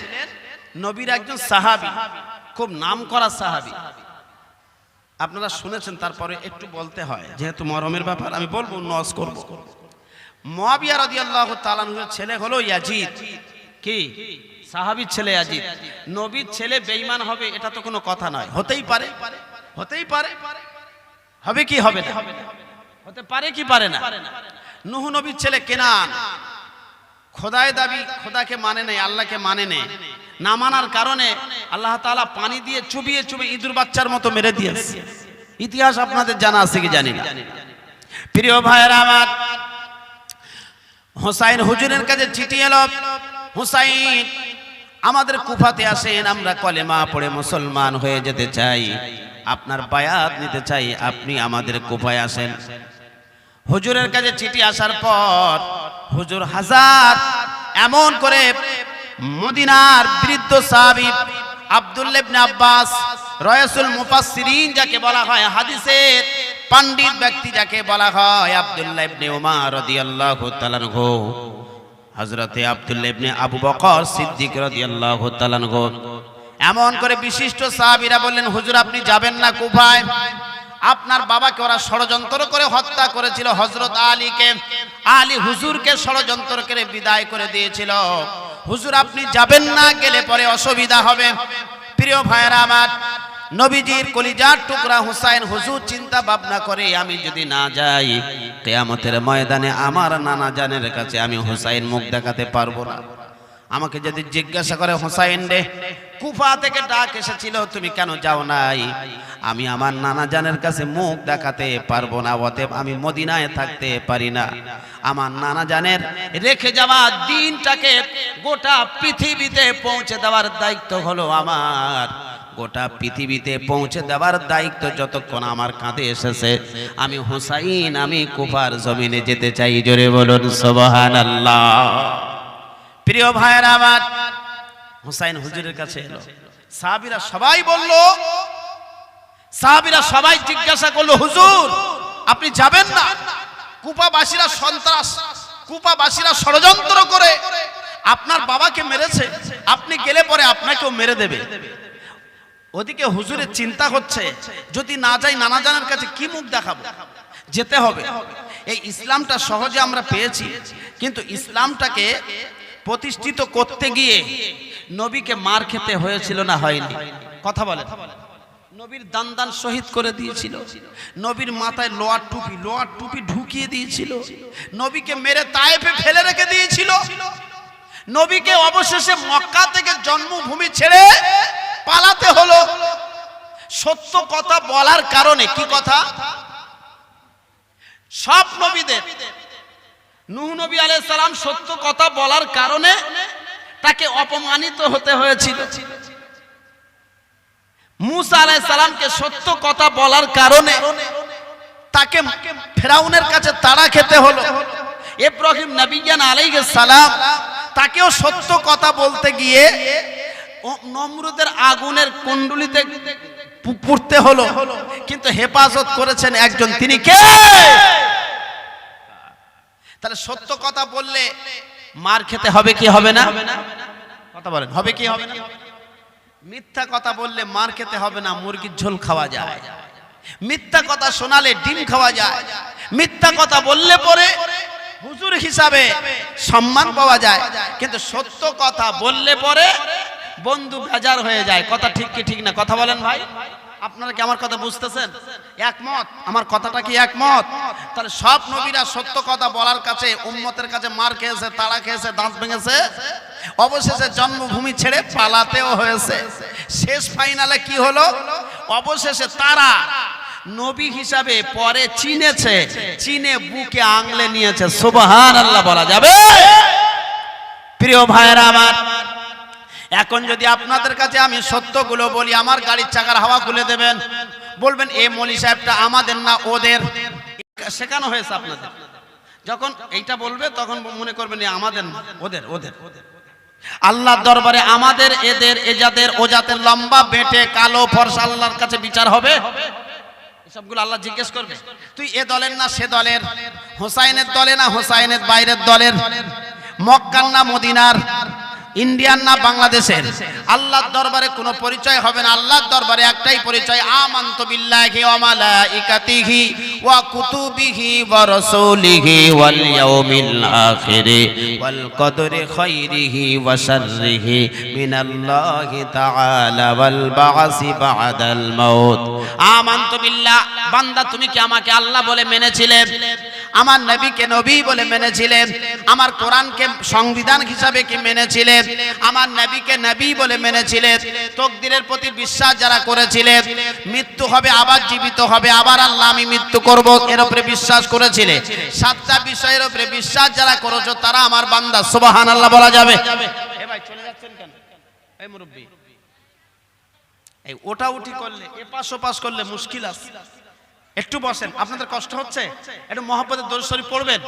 নবীর একজন সাহাবী, খুব নামকরা সাহাবী। আপনারা শুনেছেন, তারপরে একটু বলতে হয়, যেহেতু মরমের ব্যাপার আমি বলবো, নজ করব। মুয়াবিয়া রাদিয়াল্লাহু তাআলা আনহুর ছেলে হলো ইয়াজিদ। কি? সাহাবীর ছেলে ইয়াজিদ। নবীর ছেলে বেঈমান হবে এটা তো কোনো কথা নয়। হতেই পারে, হতেই পারে। হবে কি হবে না? হতে পারে কি পারে না? নূহ নবীর ছেলে কেনান খোদায় দাবি, খোদাকে মানে নেই, আল্লাহকে মানে নেই। না মানার কারণে আল্লাহ তাআলা পানি দিয়ে চুবিয়ে চুবিয়ে ইঁদুর বাচ্চার মতো মেরে দিয়েছে। ইতিহাস আপনাদের জানা আছে কি জানি না। প্রিয় ভাইয়েরা আমার, হুসাইন হুজুরের কাছে চিঠি এলো, হুসাইন আমাদের কুফাতে আসেন, আমরা কলেমা পড়ে মুসলমান হয়ে যেতে চাই, আপনার বায়াত নিতে চাই, আপনি আমাদের কুফায় আসেন। হুজুরের কাছে চিঠি আসার পর হুজুর হাজার এমন করে মদিনার বৃদ্ধ সাহাবী আব্দুল্লাহ ইবনে আব্বাস রায়সুল মুফাসসিরিন যাকে বলা হয়, হাদিসের পণ্ডিত ব্যক্তি যাকে বলা হয়, আব্দুল্লাহ ইবনে উমর রাদিয়াল্লাহু তাআলা আনহু, হযরতে আব্দুল্লাহ ইবনে আবু বকর সিদ্দিক রাদিয়াল্লাহু তাআলা আনহু, এমন করে বিশিষ্ট সাহাবীরা বললেন, হুজুর আপনি যাবেন না কুফায়, আপনার বাবাকে ওরা ষড়যন্ত্র করে হত্যা করেছিল, হযরত আলীকে, আলী হুজুরকে ষড়যন্ত্র করে বিদায় করে দিয়েছিল, হুজুর আপনি যাবেন না, গেলে পরে অসুবিধা হবে। প্রিয় ভাইয়েরা আমার, নবীজির কলিজার টুকরা হুসাইন হুজুর চিন্তা ভাবনা করে, আমি যদি না যাই কিয়ামতের ময়দানে আমার নানা জানের কাছে আমি হুসাইন মুখ দেখাতে পারবো না। আমাকে যদি জিজ্ঞাসা করে, হুসাইন রে কুফা থেকে ডাক এসেছিল, তুমি কেন যাও নাই? আমি আমার নানা জানের কাছে মুখ দেখাতে পারবো না, অতএব আমি মদিনায় থাকতে পারি না। আমার নানা জানের রেখে যাওয়া দিনটাকে গোটা পৃথিবীতে পৌঁছে দেওয়ার দায়িত্ব হলো আমার। গোটা পৃথিবীতে পৌঁছে দেওয়ার দায়িত্ব যতক্ষণ আমার কাঁধে এসেছে, আমি হুসাইন আমি কুফার জমিনে যেতে চাই। জোরে বলুন সুবহানাল্লাহ। প্রিয় ভাইয়েরা আমার, হুসাইন হুজুরের কাছে এলো, সাহাবীরা সবাই বলল, সাহাবীরা সবাই জিজ্ঞাসা করলো, হুজুর আপনি যাবেন না? কুফাবাসীরা সন্ত্রাস, কুফাবাসীরা ষড়যন্ত্র করে আপনার বাবাকে মেরেছে, আপনি গেলে পরে আপনাকেও মেরে দেবে। ওদিকে হুজুরের চিন্তা হচ্ছে, যদি না যাই নানা জানের কাছে কি মুখ দেখাবো, যেতে হবে। এই ইসলামটা সহজে আমরা পেয়েছি, কিন্তু ইসলামটাকে প্রতিষ্ঠিত করতে গিয়ে নবীকে মার খেতে হয়েছিল না হয়নি? কথা বলেন। নবীর দান দান শহীদ করে দিয়েছিল, নবীর মাথায় লোহার টুপি ঢুকিয়ে দিয়েছিল, নবীকে মেরে তায়েফে ফেলে রেখে দিয়েছিল, নবীকে অবশেষে মক্কা থেকে জন্মভূমি ছেড়ে পালাতে হলো সত্য কথা বলার কারণে। কি কথা? সব নবীদের, নূহ নবী আলাইহিস সালাম সত্য কথা বলার কারণে তাকে অপমানিত হতে হয়েছিল। মুসা আলাইহিস সালামকে সত্য কথা বলার কারণে তাকে ফেরাউনের কাছে তাড়া খেতে হলো। ইব্রাহিম নবীজান আলাইহিস সালাম, তাকেও সত্য কথা বলতে গিয়ে নমরুদের আগুনের কুণ্ডুলিতে পুড়তে হলো, কিন্তু হেফাজত করেছেন একজন, তিনি কে? তাহলে সত্য কথা বললে মার খেতে হবে কি হবে না? কথা বলেন, হবে কি হবে না? মিথ্যা কথা বললে মার খেতে হবে না, মুরগির ঝোল খাওয়া যায়। মিথ্যা কথা শোনালে ডিম খাওয়া যায়। মিথ্যা কথা বললে পরে হুজুর হিসাবে সম্মান পাওয়া যায়, কিন্তু সত্য কথা বললে পরে বন্ধু বেজার হয়ে যায়। কথা ঠিক কি ঠিক না? কথা বলেন ভাই, আপনারা কি আমার কথা বুঝতেছেন? একমত? আমার কথাটা কি একমত? তাহলে সব নবীরা সত্য কথা বলার কাছে উম্মতের কাছে মার খেয়েছে, তাড়া খেয়েছে, দাঁত ভেঙেছে, অবশেষে জন্মভূমি ছেড়ে পালাতেও হয়েছে। শেষ ফাইনালে কি হলো? অবশেষে তারা নবী হিসাবে পরে চিনেছে, চিনে বুকে আংলে নিয়েছে। সুবহানাল্লাহ বলা যাবে? প্রিয় ভাইরা আমার, এখন যদি আপনাদের কাছে আমি সত্যগুলো বলি, আমার গাড়ির চাকার হাওয়া খুলে দেবেন, বলবেন এই মৌলী সাহেবটা আমাদের না ওদের, শেখানো হয়েছে আপনাদের। যখন এইটা বলবে তখন মনে করবেন আমাদের না ওদের। ওদের আল্লাহর দরবারে আমাদের, এদের, এজাদের, ওজাতের লম্বা বেটে কালো ফর্সা আল্লাহর কাছে বিচার হবে। সবগুলো আল্লাহ জিজ্ঞেস করবে, তুই এ দলের না সে দলের, হোসাইনের দলে না হোসাইনের বাইরের দলের, মক্কার না মদিনার, ইন্ডিয়ান না বাংলাদেশের। আল্লাহর দরবারে কোনো পরিচয় হবে না। আল্লাহর দরবারে একটাই পরিচয়, আমানতু বিল্লাহি ওয়া মালাইকাতিহি ওয়া কুতুবিহি ওয়া রাসূলিহি ওয়াল ইয়াউমিল আখিরি ওয়াল কদরি খাইরিহি ওয়া শাররিহি মিনাল্লাহি তাআলা ওয়াল বা'সি বা'দাল মাউত। আমানতু বিল্লাহ, বান্দা তুমি কি আমাকে আল্লাহ বলে মেনেছিলে? আমার নবীকে নবী বলে মেনেছিলে? আমার কোরআনকে সংবিধান হিসাবে কি মেনেছিলে? আমার নবীকে নবী বলে মেনেছিলে? তাকদীরের প্রতি বিশ্বাস যারা করেছিলে, মৃত্যু হবে আবার জীবিত হবে, আবার আল্লাহ আমি মৃত্যু করব, এর উপরে বিশ্বাস করেছিলে? সাতটা বিষয়ের উপরে বিশ্বাস যারা করেছো তারা আমার বান্দা। সুবহানাল্লাহ বলা যাবে? এ ভাই চলে যাচ্ছেন কেন? এই মুরব্বি, এই ওটা উঠি করলে, এ পাশ ও পাশ করলে মুশকিল আছে। একটু বসেন, আপনাদের কষ্ট হচ্ছে, একটু মহব্বতের দরুদ শরীফ পড়বেন,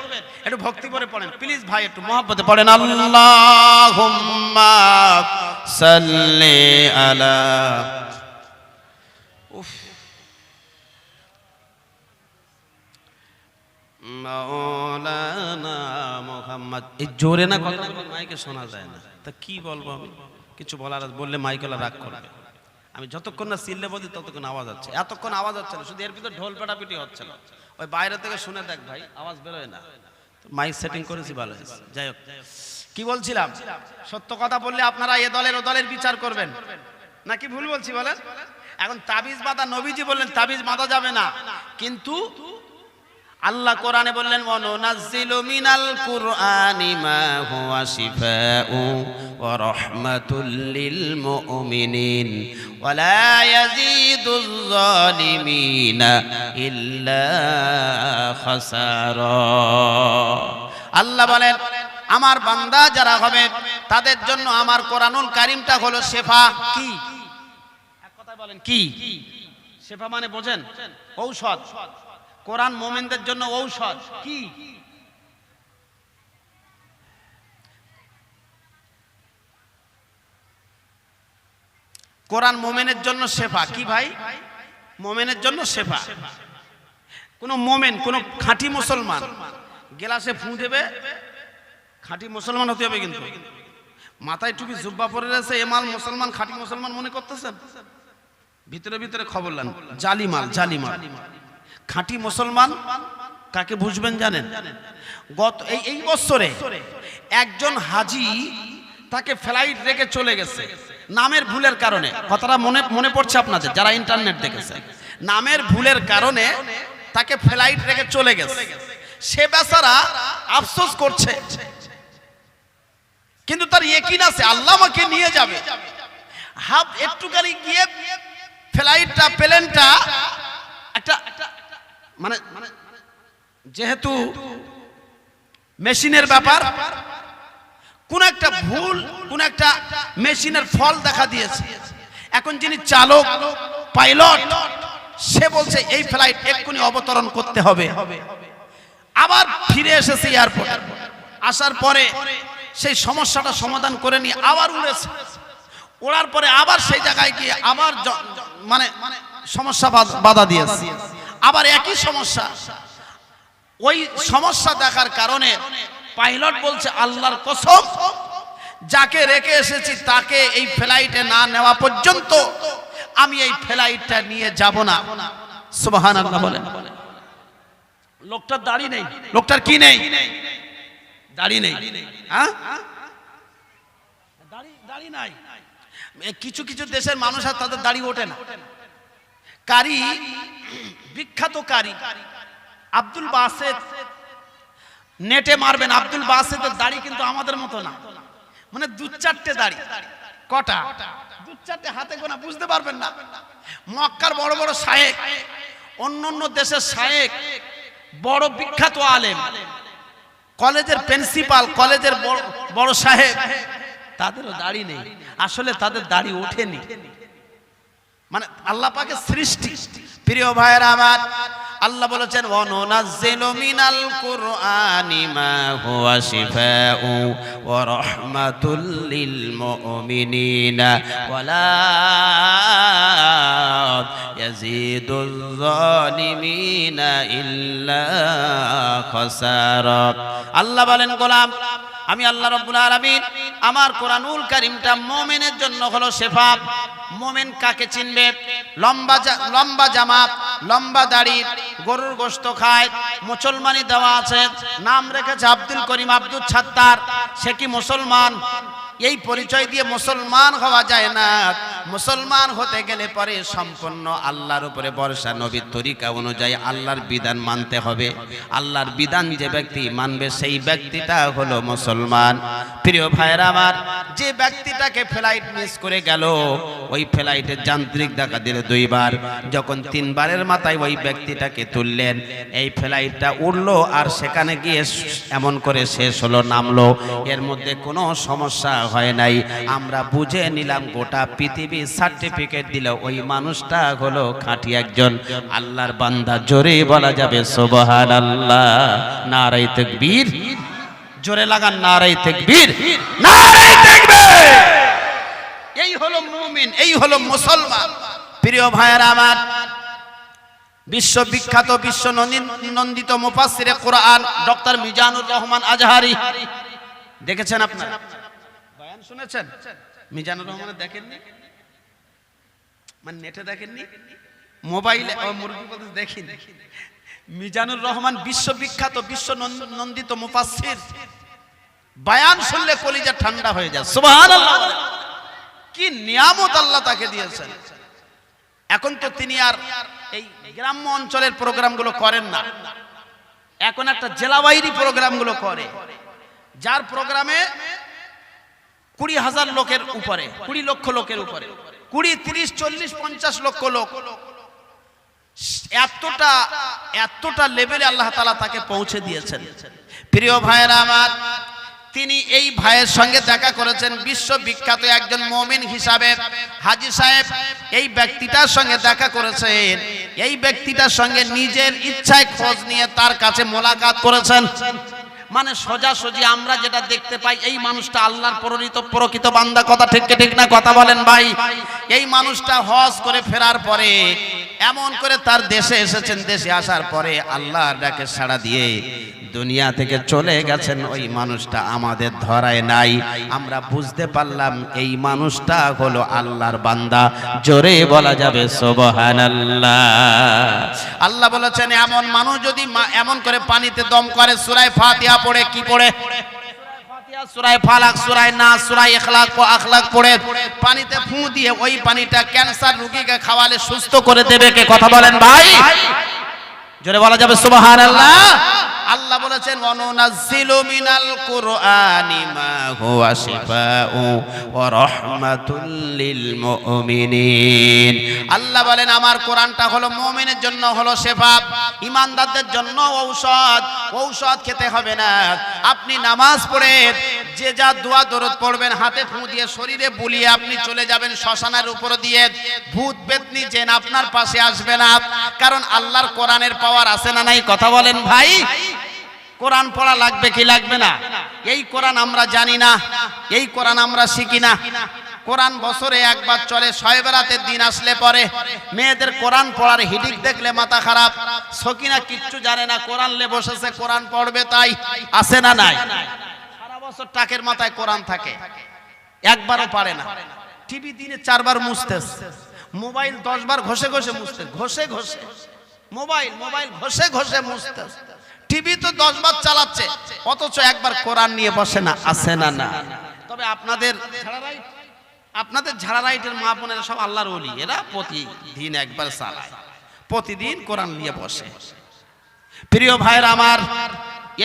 একটু ভক্তি করে পড়েন প্লিজ ভাই, একটু মহব্বতে পড়েন। আল্লাহুম্মা সাল্লি আলা, উফ, মাওলানা মুহাম্মদ। এই জোরে না কথা বলে মাইকে শোনা যায় না, তা কি বলবো আমি? কিছু বলার বললে মাইকলা রাগ করবে। আমি যতক্ষণ না চিল্লে বলি ততক্ষণ আওয়াজ হচ্ছে, এতক্ষণ আওয়াজ হচ্ছে না, শুধু এর ভিতর ঢোল পেটাপিটি হচ্ছে না। ওই বাইরে থেকে শুনে দেখ ভাই, আওয়াজ বেরোয় না, মাইক সেটিং করেছি ভালো হয়েছে। যাই হোক, কি বলছিলাম? সত্য কথা বললে আপনারা এ দলের ও দলের বিচার করবেন নাকি ভুল বলছি বলেন? এখন তাবিজ বাঁধা, নবীজি বললেন তাবিজ বাঁধা যাবে না, কিন্তু আল্লাহ কোরআনে বললেন ওয়ানুনাজ্জিলু মিনাল কুরআনি মা হুয়া শিফাউ ওয়া রাহমাতুল লিল মুমিনিন ওয়া লা ইয়াজিদুয যালিমিনা ইল্লা খাসারা। আল্লাহ বলেন আমার বান্দা যারা হবে তাদের জন্য আমার কোরআনুল কারীমটা হলো শেফা। কি এক কথায় বলেন কি শেফা মানে? বোঝেন? ঔষধ। কোরআন মুমিনদের জন্য ঔষধ। কি? কোরআন মুমিনের জন্য শেফা। কি ভাই? মুমিনের জন্য শেফা। কোন মুমিন, কোন খাঁটি মুসলমান গ্লাসে ফু দেবে, খাঁটি মুসলমান হতে হবে, কিন্তু মাথায় টুপি জুব্বা পরে রয়েছে, এমাল মুসলমান, খাঁটি মুসলমান মনে করতেছেন? ভিতরে ভিতরে খবর লান, জালিমাল, জালিমাল। খাঁটি মুসলমান কাকে বুঝবেন জানেন? গত এই বছরে একজন হাজি, তাকে ফ্লাইট রেখে চলে গেছে নামের ভুলের কারণে। কথাটা মনে পড়ছে আপনাদের যারা ইন্টারনেট দেখেছে? নামের ভুলের কারণে তাকে ফ্লাইট রেখে চলে গেছে। সে বেচারা আফসোস করছে, কিন্তু তার ইয়াকিন আছে আল্লাহ আমাকে নিয়ে যাবে। হাফ একটুখানি গিয়ে ফ্লাইটটা, প্লেনটা একটা মানে যেহেতু মেশিনের ব্যাপার, কোন একটা ভুল, কোন একটা মেশিনের ফল দেখা দিয়েছে। এখন যিনি চালক, পাইলট, সে বলছে এই ফ্লাইট এক্ষুনি অবতরণ করতে হবে। আবার ফিরে এসেছে এয়ারপোর্ট, আসার পরে সেই সমস্যাটা সমাধান করে নিয়ে আবার উড়েছে। ওড়ার পরে আবার সেই জায়গায় গিয়ে আবার মানে সমস্যা বাধা দিয়েছে, আবার একই সমস্যা। ওই সমস্যা দেখার কারণে পাইলট বলছে আল্লাহর কসম, যাকে রেখে এসেছি তাকে এই ফ্লাইটে না নেওয়া পর্যন্ত আমি এই ফ্লাইটটা নিয়ে যাব না। সুবহানাল্লাহ বলেন। লোকটার দাড়ি নেই, লোকটার কি নেই? দাড়ি নেই। হ্যাঁ, দাড়ি নাই। কিছু কিছু দেশের মানুষ আর তাদের দাড়ি ওঠে না। কারি, বিখ্যাত কারি আব্দুল বাসেত, নেটে মারবেন, আব্দুল বাসেতের দাড়ি কিন্তু আমাদের মতো না, মানে দু চারটে দাড়ি। কটা? দু চারটে, হাতে গোনা, বুঝতে পারবেন না। মক্কার বড় বড় শায়েখ, অন্য অন্য দেশের শায়েখ, বড় বিখ্যাত আলেম, কলেজের প্রিন্সিপাল, কলেজের বড় সাহেব, তাদেরও দাড়ি নেই। আসলে তাদের দাড়ি ওঠেনি, মানে আল্লাহ পাকের সৃষ্টি। প্রিয় ভাইরা আমার, আল্লাহ বলেছেন ওয়ানুনাজ্জিলু মিনাল কুরআনি মা হুয়া শিফাউ ওয়া রাহমাতুল লিল মুমিনিনা ওয়া লা ইয়াজিদুয যালিমিনা ইল্লা খাসারা। আল্লাহ বলেন, গোলাম আমি আল্লাহ রাব্বুল আলামিন আমার কোরআনুল কারীমটা মুমিনের জন্য হলো শেফা। মুমিন কাকে চিনবে? লম্বা জামা, লম্বা দাড়ি, গরুর গোশত খায়, মুসলমানি দেওয়া আছে, নাম রেখেছে আব্দুল করিম, আব্দুল ছাত্তার, সে কি মুসলমান? এই পরিচয় দিয়ে মুসলমান হওয়া যায় না। মুসলমান হতে গেলে পরে সম্পূর্ণ আল্লাহর উপরে ভরসা, নবীর তরিকা অনুযায়ী আল্লাহর বিধান মানতে হবে। আল্লাহর বিধান যে ব্যক্তি মানবে সেই ব্যক্তিটা হলো মুসলমান। প্রিয় ভাইরা আমার, যে ব্যক্তিটাকে ফ্লাইট মিস করে গেল, ওই ফ্লাইটের যান্ত্রিক ধাক্কা দিল 2 বার, যখন 3 বারের মাথায় ওই ব্যক্তিটাকে তুললেন, এই ফ্লাইটটা উড়লো আর সেখানে গিয়ে এমন করে শেষ হলো, নামলো, এর মধ্যে কোনো সমস্যা হয় নাই। আমরা বুঝে নিলাম গোটা পৃথিবী সার্টিফিকেট দিল ওই মানুষটা হলো খাঁটি একজন আল্লাহর বান্দা। জোরে বলা যাবে সুবহানাল্লাহ। নারায়ে তাকবীর, জোরে লাগান নারায়ে তাকবীর, নারায়ে তাকবীর। এই হলো মুমিন, এই হলো মুসলমান। প্রিয় ভাইরা আমার, বিশ্ববিখ্যাত, বিশ্ব নন্দিত মুফাসসিরে কোরআন ডক্টর মিজানুর রহমান আজহারি, দেখেছেন আপনারা? বয়ান শুনেছেন? মিজানুর রহমানের দেখেননি? মানে নেটে দেখেননি, মোবাইলে মুরগি কথা দেখিনি। মিজানুর রহমান বিশ্ববিখ্যাত, বিশ্ব নন্দিত মুফাসসির, বয়ান শুনলে কলিজা ঠান্ডা হয়ে যায়। সুবহানাল্লাহ, কি নিয়ামত আল্লাহ তাকে দিয়েছেন। এখন তো তিনি আর এই গ্রাম্য অঞ্চলের প্রোগ্রামগুলো করেন না, এখন একটা জেলাওয়াইরি প্রোগ্রামগুলো করে, যার প্রোগ্রামে 20,000 লোকের উপরে, 20 লক্ষ লোকের উপরে, 20, 30, 40, 50 লক্ষ লোক, এতটা লেভেলে আল্লাহ তাআলা তাকে পৌঁছে দিয়েছেন। প্রিয় ভাইরা আমার, তিনি এই ভাইয়ের সঙ্গে দেখা করেছেন, বিশ্ববিখ্যাত একজন মুমিন হিসাবে হাজী সাহেব এই ব্যক্তিটার সঙ্গে দেখা করেছেন। এই ব্যক্তিটার সঙ্গে নিজের ইচ্ছায় খোঁজ নিয়ে তার কাছে মোলাকাত করেছেন। মানে সোজাসুজি আমরা যেটা দেখতে পাই, এই মানুষটা আল্লাহর প্রকৃত বান্দা। কথা ঠিক না? কথা বলেন ভাই। এই মানুষটা হজ করে ফেরার পরে এমন করে তার দেশে এসেছেন, দেশে আসার পরে আল্লাহর ডাকে সাড়া দিয়ে দুনিয়া থেকে চলে গেছেন। ওই মানুষটা আমাদের ধরায় নাই, আমরা বুঝতে পারলাম এই মানুষটা হলো আল্লাহর বান্দা। জোরে বলা যাবে সুবহানাল্লাহ। আল্লাহ বলেছেন, এমন মানুষ যদি এমন করে পানিতে দম করে, সূরা ফাতিহা পড়ে, কি পড়ে? সূরা ফালাক, সূরা নাস, সূরা ইখলাস ও আখলাক পড়ে পানিতে ফু দিয়ে ওই পানিটা ক্যান্সার রোগীকে খাওয়ালে সুস্থ করে দেবে কে? কথা বলেন ভাই, জোরে বলা যাবে সুবহানাল্লাহ। আল্লাহ বলেছেন, ওয়ানুনাজ্জিলু মিনাল কুরআনি মা হুয়া শিফাউ ওয়া রাহমাতুল লিল মুমিনিন। আল্লাহ বলেন, আমার কোরআনটা হলো মুমিনের জন্য হলো শেফা, ঈমানদারদের জন্য ঔষধ। ঔষধ খেতে হবে না, আপনি নামাজ পড়ে যে যা দোয়া দরুদ পড়বেন, হাতে ফু দিয়ে শরীরে বুলিয়ে আপনি চলে যাবেন শ্মশানের উপর দিয়ে, ভূত পেতনি জিন আপনার পাশে আসবে না। কারণ আল্লাহর কোরআনের পাওয়ার আছে না নাই? কথা বলেন ভাই। কোরআন পড়া লাগবে কি লাগবে না? এই কোরআন আমরা জানি না, এই কোরআন আমরা শিখি না। কোরআন বছরে একবার চলে, শবে বরাতের দিন আসলে পরে মেয়েদের কোরআন পড়ার হিডিক দেখলে মাথা খারাপ। সকিনা কিচ্ছু জানে না, কোরআন লে বসেছে, কোরআন পড়বে, তাই আছে না নাই? সারা বছর টাকের মাথায় কোরআন থাকে, একবারও পারে না। টিভি দিনে 4 বার মুছতেছে, মোবাইল 10 বার ঘষে ঘষে মুছতে, ঘষে ঘষে মোবাইল ঘষে ঘষে মুছতেছে। টিভি তো 10 বার চালাচ্ছে, অথচ একবার কোরআন নিয়ে বসে না। আছে না না? তবে আপনাদের ঝাড়া রাইটের মা বোনেরা সব আল্লাহর ওলি, এরা প্রতিদিন একবার চালায়, প্রতিদিন কোরআন নিয়ে বসে। প্রিয় ভাইরা আমার,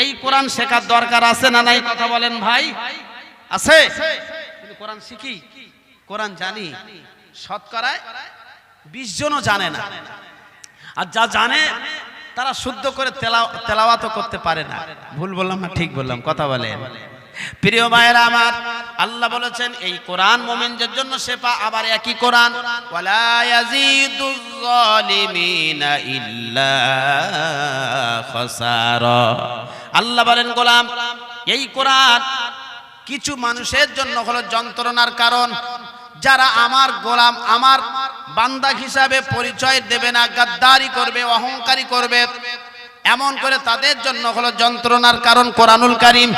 এই কোরআন শেখার দরকার আছে না নাই? কথা বলেন ভাই। আছে? কিন্তু কোরআন শিখি, কোরআন জানি, শতকরায় 20 জনও জানে না। আর যা জানে তারা শুদ্ধ করে তেলাওয়াত করতে পারে না। ভুল বললাম না ঠিক বললাম? কথা বলেন। প্রিয় ভাইরা আমার, আল্লাহ বলেছেন এই কোরআন মুমিনদের জন্য শেফা। আবার একই কোরআন, ওয়ালা ইয়াজিদুজ জালিমিনা ইল্লা খাসারা। আল্লাহ বলেন গোলাম, এই কোরআন কিছু মানুষের জন্য হলো যন্ত্রণার কারণ। যারা আমার গোলাম, আমার বান্দা হিসাবে পরিচয় দেবে না, গাদ্দারি করবে, অহংকারী করবে, এমন করে তাদের জন্য হলো যন্ত্রণার কারণ কোরআনুল কারীম।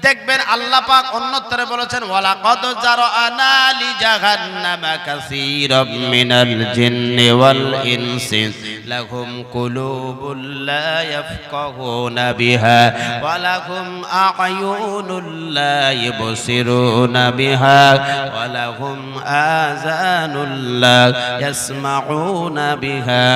দেখবেন আল্লাহ পাক অন্যত্রে বলেছেন, ওয়ালাকাদ জারআনা লিজাহান্নামা কাসীরাম মিনাল জিন্নি ওয়াল ইনসি লাহুম কুলুবুল লা ইয়াফকাহুনা বিহা ওয়া লাহুম আ'য়ুনুল লা ইবসিরুনা বিহা ওয়া লাহুম আযানুল লা ইয়াসমাউনা বিহা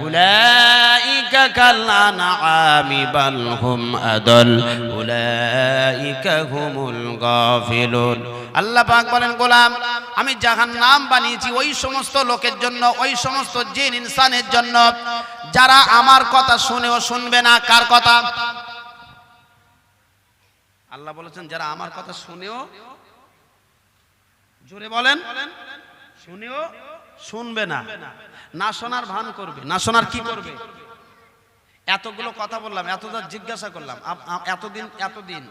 উলাইকা কাল আনআমি বাল হুম আদাল উলাইকা হুমুল গাফিলুন। আল্লাহ পাক বলেন, গোলাম আমি জাহান্নাম বানিয়েছি ওই সমস্ত লোকের জন্য, ওই সমস্ত জিন ইনসানের জন্য যারা আমার কথা শুনেও শুনবে না। কার কথা? আল্লাহ বলেছেন যারা আমার কথা শুনেও, জোরে বলেন, শুনেও শুনবে না, না শোনার ভান করবে। না শোনার কি করবে? এতগুলো কথা বললাম, এতটা জিজ্ঞাসা করলাম, এতদিন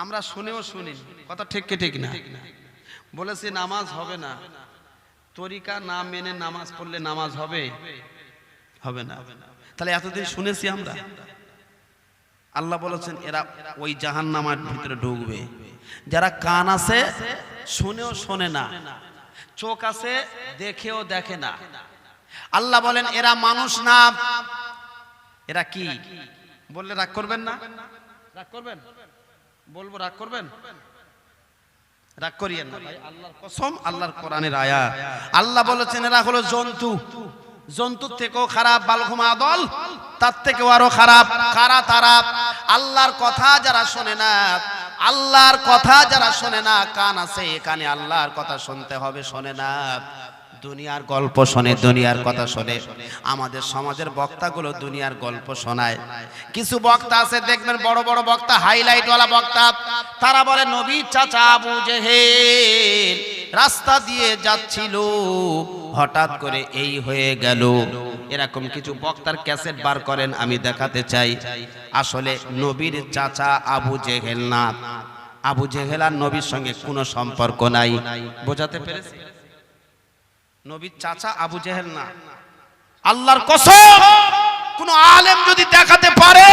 আমরা শুনেও শুনি কথা ঠিক কি ঠিক না? বলেছি নামাজ হবে না, তরিকা না মেনে নামাজ পড়লে নামাজ হবে হবে না। তাহলে এতদিন শুনেছি আমরা। আল্লাহ বলেছেন এরা ওই জাহান্নামের ভিতরে ঢুকবে। যারা কান আছে শুনেও শোনে না, চোখ আছে দেখেও দেখে না। আল্লাহ বলেন এরা মানুষ না। এরা কি বললে রাগ করবেন না? রাগ করবেন? বলবো রাগ করবেন? রাগ করিয়েন না ভাই, আল্লাহর কসম, আল্লাহর কোরআনের আয়াত। আল্লাহ বলেছেন এরা হলো জন্তু, জন্তুর থেকেও খারাপ, বালহুম আদল, তার থেকেও আরো খারাপ। কারা তারা? আল্লাহর কথা যারা শোনে না, আল্লাহর কথা যারা শোনে না, কান আছে কানে আল্লাহর কথা শুনতে হবে, শোনে না, দুনিয়ার গল্প শোনে, দুনিয়ার কথা শোনে। আমাদের সমাজের বক্তাগুলো দুনিয়ার গল্প শোনায়। কিছু বক্তা আছে দেখবেন, বড় বড় বক্তা, হাইলাইটওয়ালা বক্তা, তারা বলে নবীর চাচা আবু জেহেল রাস্তা দিয়ে যাচ্ছিল, হঠাৎ করে এই হয়ে গেল। এরকম কিছু বক্তার ক্যাসেট বার করেন, আমি দেখাতে চাই। আসলে নবীর চাচা আবু জেহেল না। আবু জেহেল আর নবীর সঙ্গে কোনো সম্পর্ক নাই। বোঝাতে পেরেছি? নবীর চাচা আবু জেহেল না। আল্লাহর কসম, কোন আলেম যদি দেখাতে পারে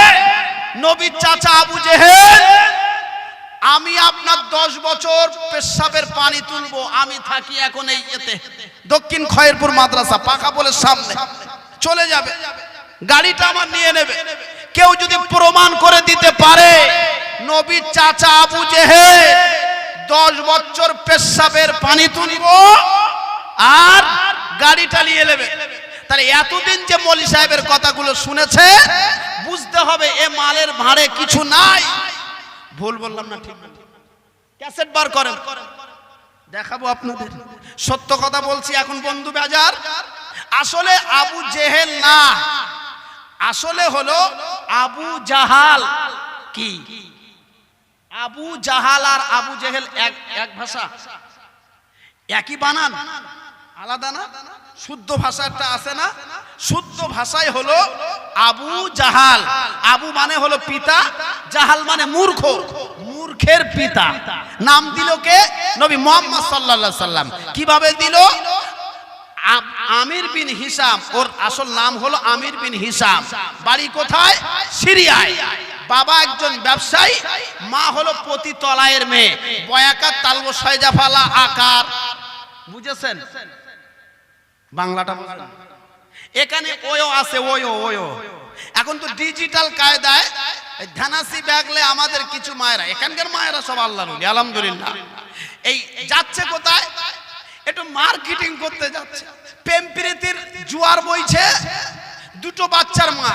নবীর চাচা আবু জেহেল, আমি আপনার 10 বছর পেশাবের পানি তুলবো। আমি থাকি এখন এই এতে দক্ষিণ খয়েরপুর মাদ্রাসা পাকা পোলের সামনে, চলে যাবে, গাড়িটা আমার নিয়ে নেবে। কেউ যদি প্রমাণ করে দিতে পারে নবীর চাচা আবু জেহেল 10 বছর পেশাবের পানি তুলবো আর গাড়িটা নিয়ে নেবে, তাহলে এতদিন যে মৌলী সাহেবের কথাগুলো শুনেছে বুঝতে হবে এ মালের ভাঁড়ে কিছু নাই। ভুল বললাম না ঠিক? ক্যাসেট বার করেন, দেখাবো আপনাদের। সত্য কথা বলছি এখন বন্ধু বাজার। আসলে আবু জেহেল না, আসলে হলো আবু জাহাল। কি আবু জাহাল আর আবু জেহেল এক ভাষা, একই বানান, আলাদা না? শুদ্ধ ভাষাটা আছে না? শুদ্ধ ভাষায় হলো আবু জাহাল। আবু মানে হলো পিতা, জাহাল মানে মূর্খ, মূর্খের পিতা। নাম দিল কে? নবী মুহাম্মদ সাল্লাল্লাহু আলাইহি সাল্লাম। কিভাবে দিল? আমির বিন হিসাম, ওর আসল নাম হলো আমির বিন হিসাম। বাড়ি কোথায়? সিরিয়ায়। বাবা একজন ব্যবসায়ী, মা হলো পতি তলায়ের মেয়ে, বয়াকার তালব সয়জাফালা আকার। বুঝেছেন বাংলাটা? এখানে ওয়ো আছে, ওয়ো ওয়ো। এখন তো ডিজিটাল কায়দায় ধানাসি ব্যাগলে আমাদের কিছু মায়েরা, এখানকার মায়েরা সব আল্লাহর ওলি আলহামদুলিল্লাহ, এই যাচ্ছে কোথায়? একটু মার্কেটিং করতে যাচ্ছে। প্রেম প্রীতির জোয়ার বইছে, দুটো বাচ্চার মা,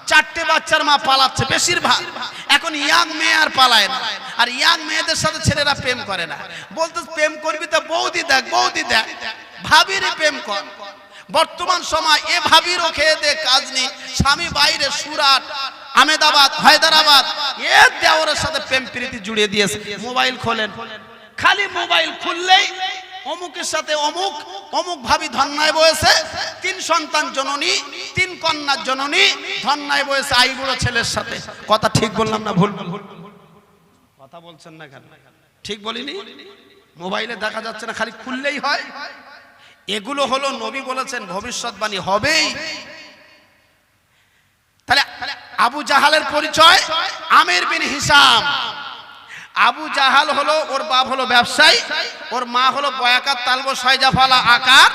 4টে বাচ্চার মা পালাচ্ছে বেশিরভাগ। এখন ইয়াং মেয়ে আর পালায় না, আর ইয়াং মেয়েদের সাথে ছেলেরা প্রেম করে না। বলতে প্রেম করবি তো বৌদি দেখ, বৌদি দেখ, ভাবির প্রেম কর। বর্তমান সময় এ ভাবিরও খেয়ে দে কাজ নেই, স্বামী বাইরে সুরাট, আহমেদাবাদ, হায়দ্রাবাদ, এ দেওরের সাথে প্রেম প্রীতি জুড়িয়ে দিয়েছে। মোবাইল খোলেন, খালি মোবাইল খুললেই অমুকের সাথে অমুক, অমুক ভাবি ধন্যায় বয়েছে, 3 সন্তান জননী, 3 কন্যার জননী, ধন্যায় বয়েছে আইবুড়ো ছেলের সাথে। কথা ঠিক বললাম না ভুল? কথা বলছেন না কেন? ঠিক বলিনি? মোবাইলে দেখা যাচ্ছে না, খালি খুললেই হয়। এগুলো হলো নবী বলেছেন ভবিষ্যৎবাণী হবেই। তাহলে আবু জাহালের পরিচয় আমির বিন হিসাম। আবু জাহাল হলো, ওর বাপ হলো ব্যবসায়ী, ওর মা হলো বয়াকার তালব সয়জাফালা আকার,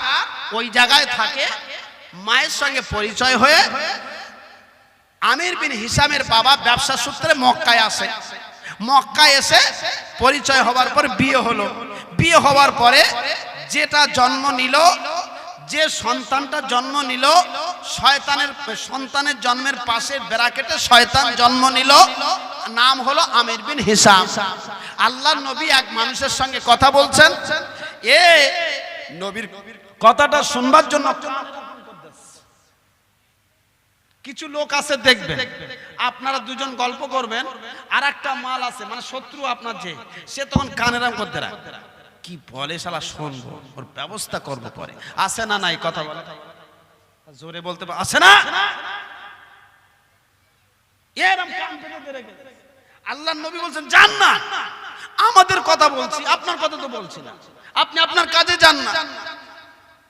ওই জায়গায় থাকে। মায়ের সঙ্গে পরিচয় হয়ে আমির বিন হিসামের বাবা ব্যবসা সূত্রে মক্কায় আসে। মক্কায় এসে পরিচয় হওয়ার পর বিয়ে হলো। বিয়ে হওয়ার পরে যেটা জন্ম নিল, যে সন্তানটা জন্ম নিল, শয়তানের সন্তানের জন্মের পাশে ব্র্যাকেটে শয়তান জন্ম নিল, নাম হলো আমির বিন হিসাম। আল্লাহর নবী এক মানুষের সঙ্গে কথা বলছেন, এ নবীর কথাটা শুনবার জন্য কিছু লোক আছে, দেখবেন আপনারা দুজন গল্প করবেন, আর একটা মাল আছে মানে শত্রু আপনার, যে সে তখন কানেরাম করতে রাখ, কি বলে শালা শুনবো, ওর ব্যবস্থা করবো পরে। আছে না নাই? কথা বলে জোরে বলতে আছে না? আল্লাহর নবী বলছেন যান না, আমাদের কথা বলছি, আপনার কথা তো বলছি না, আপনি আপনার কাজে যান না।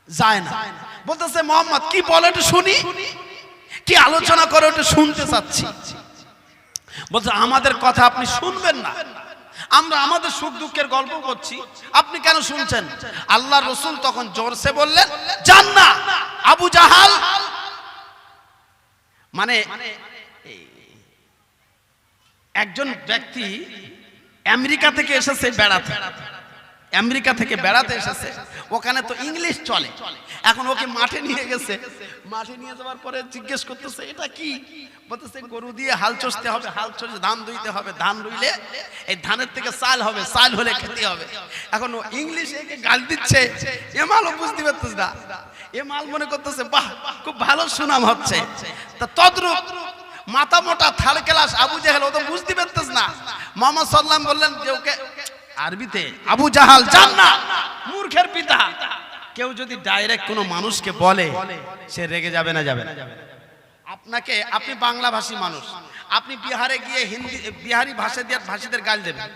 যায় না, বলতেছে মোহাম্মদ কি বলে একটু শুনি, কি আলোচনা করে একটু শুনতে চাচ্ছি। বলছে আমাদের কথা আপনি শুনবেন না, আমরা আমাদের সুখ দুঃখের গল্প করছি, আপনি কেন শুনছেন? আল্লাহ রসুল তখন জোরসে বললেন যান না। আবু জাহাল মানে একজন ব্যক্তি আমেরিকা থেকে এসেছে বেড়াতে, আমেরিকা থেকে বেড়াতে এসেছে, ওখানে তো ইংলিশ চলে। এখন ওকে মাঠে নিয়ে গেছে, মাঠে নিয়ে যাওয়ার পরে জিজ্ঞেস করতেছে এটা কি? বলতেছে গরু দিয়ে হাল চষতে হবে, হাল চষে ধান ধুইতে হবে, ধান ধুইলে এই ধানের থেকে চাল হবে, চাল হলে খেতে হবে। এখন ও ইংলিশ একে গাল দিচ্ছে, এ মালও বুঝতে পারতেছে না, এ মাল মনে করতেছে বাহ খুব ভালো সুনাম হচ্ছে। তা তদ্রূপ মাথা মোটা থার্ড ক্লাস আবু জাহেল, ও তো বুঝতে পারতেছে না। মুহাম্মদ সাল্লাল্লাহু আলাইহি ওয়াসাল্লাম বললেন যে ওকে আরবিতে আবু জাহাল যান না, মূর্খের পিতা। কেউ যদি ডাইরেক্ট কোনো মানুষকে বলে সে রেগে যাবে না? যাবে না। আপনাকে, আপনি বাংলা ভাষী মানুষ, আপনি বিহারে গিয়ে হিন্দি বিহারি ভাষা দিয়ে ভাষীদের গাল দেবেন,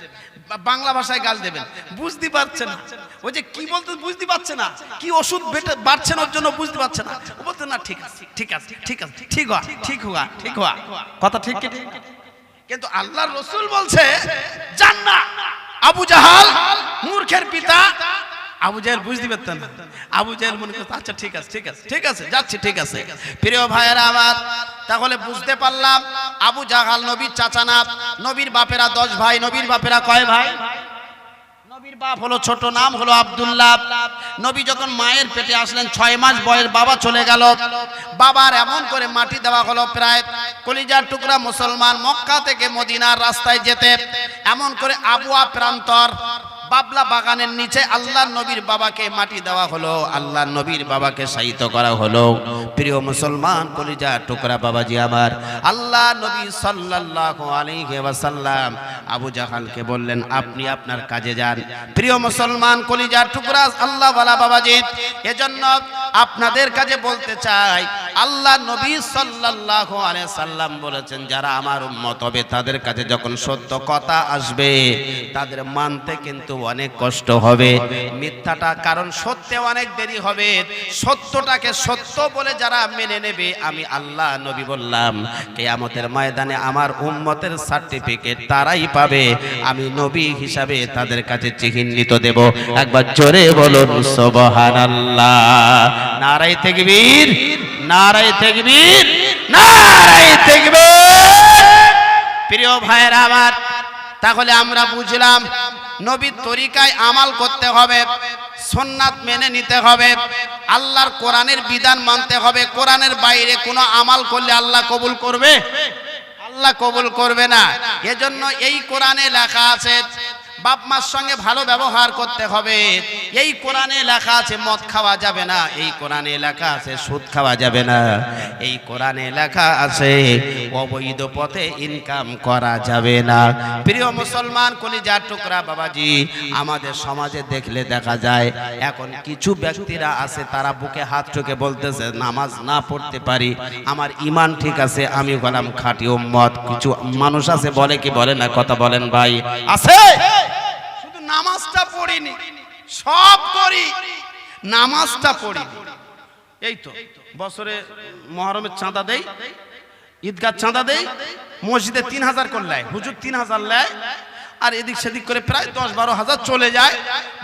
বাংলা ভাষায় গাল দেবেন, বুঝতে পারছেন না, ওই যে কি বলতে বুঝতে পারছে না, কি ওষুধ বাড়ছেন ওর জন্য বুঝতে পারছে না, ও বলতে না ঠিক আছে ঠিক আছে ঠিক আছে ঠিক হওয়া ঠিক হওয়া ঠিক হওয়া, কথা ঠিক কি? কিন্তু আল্লাহর রাসূল বলছে যান না। আবু জাহাল মূর্খের পিতা। আবু জাহেল বুঝতে পারতেন না, আবু জাহেল মনে করতে আচ্ছা ঠিক আছে ঠিক আছে ঠিক আছে যাচ্ছি ঠিক আছে। প্রিয় ভাইয়েরা আমার, তাহলে বুঝতে পারলাম আবু জাহাল নবীর চাচা না, নবীর বাপেরা 10 ভাই। নবীর বাপেরা কয় ভাই? নবীর বাপ হলো ছোট, নাম হলো আব্দুল্লাহ। নবী যখন মায়ের পেটে আসলেন 6 মাস বয়স, বাবা চলে গেল। বাবার এমন করে মাটি দেওয়া হলো, প্রায় কলিজার টুকরা মুসলমান মক্কা থেকে মদিনার রাস্তায় যেতে এমন করে আবুয়া প্রান্তর বাবলা বাগানের নিচে আল্লাহর নবীর বাবাকে মাটি দেওয়া হলো, আল্লাহর নবীর বাবাকে শায়িত করা হলো। প্রিয় মুসলমান কলিজা টুকরা বাবাজি আমার, আল্লাহ নবী সাল্লাল্লাহু আলাইহি ওয়াসাল্লাম আবু জাহালকে বললেন আপনি আপনার কাজে যান। প্রিয় মুসলমান কলিজা টুকরা আল্লাহ ওয়ালা বাবাজি, এজন্য আপনাদের কাছে বলতে চাই, আল্লাহ নবী সাল্লাল্লাহু আলাইহি সাল্লাম বলেছেন যারা আমার উম্মত হবে তাদের কাছে যখন সত্য কথা আসবে তাদের মানতে কিন্তু অনেক কষ্ট হবে মিথ্যাটা, কারণ সত্যে অনেক দেরি হবে। সত্যটাকে সত্য বলে যারা মেনে নেবে, আমি আল্লাহ নবী বললাম কিয়ামতের ময়দানে আমার উম্মতের সার্টিফিকেট তারাই পাবে, আমি নবী হিসাবে তাদের কাছে চিহ্নিত দেব। একবার জোরে বলুন সুবহানাল্লাহ। নারায়ে তাকবীর, নারায়ে তাকবীর, নারায়ে তাকবীর। প্রিয় ভাইরা আমার, তাহলে আমরা বুঝলাম নবীর তরিকায় আমাল করতে হবে, সুন্নাত মেনে নিতে হবে, আল্লাহর কোরআনের বিধান মানতে হবে। কোরআনের বাইরে কোনো আমাল করলে আল্লাহ কবুল করবে? আল্লাহ কবুল করবে না। এজন্য এই কোরআনে লেখা আছে বাপ মার সঙ্গে ভালো ব্যবহার করতে হবে, এই কোরআনে লেখা আছে মদ খাওয়া যাবে না, এই কোরআনে লেখা আছে সুদ খাওয়া যাবে না, এই কোরআনে লেখা আছে অবৈধ পথে ইনকাম করা যাবে না। প্রিয় মুসলমান কলিজার টুকরা বাবাজি, আমাদের সমাজে দেখলে দেখা যায় এখন কিছু ব্যক্তিরা আছে তারা বুকে হাত ঠুকে বলতেছে নামাজ না পড়তে পারি, আমার ঈমান ঠিক আছে, আমি গোলাম খাঁটি উম্মত। কিছু মানুষ আছে বলে কি বলে না, কথা বলেন ভাই, আছে শুধু নামাজটা পড়িনি, সব করি নামাজটা পড়ি। এই তো বছরে মুহররমের চাঁদা দেই, ঈদগাহ চাঁদা দেই, মসজিদে 3000 করে নেয় হুজুর, 3000 নেয়, আর এদিক সেদিক করে প্রায় 10-12 হাজার চলে যায়।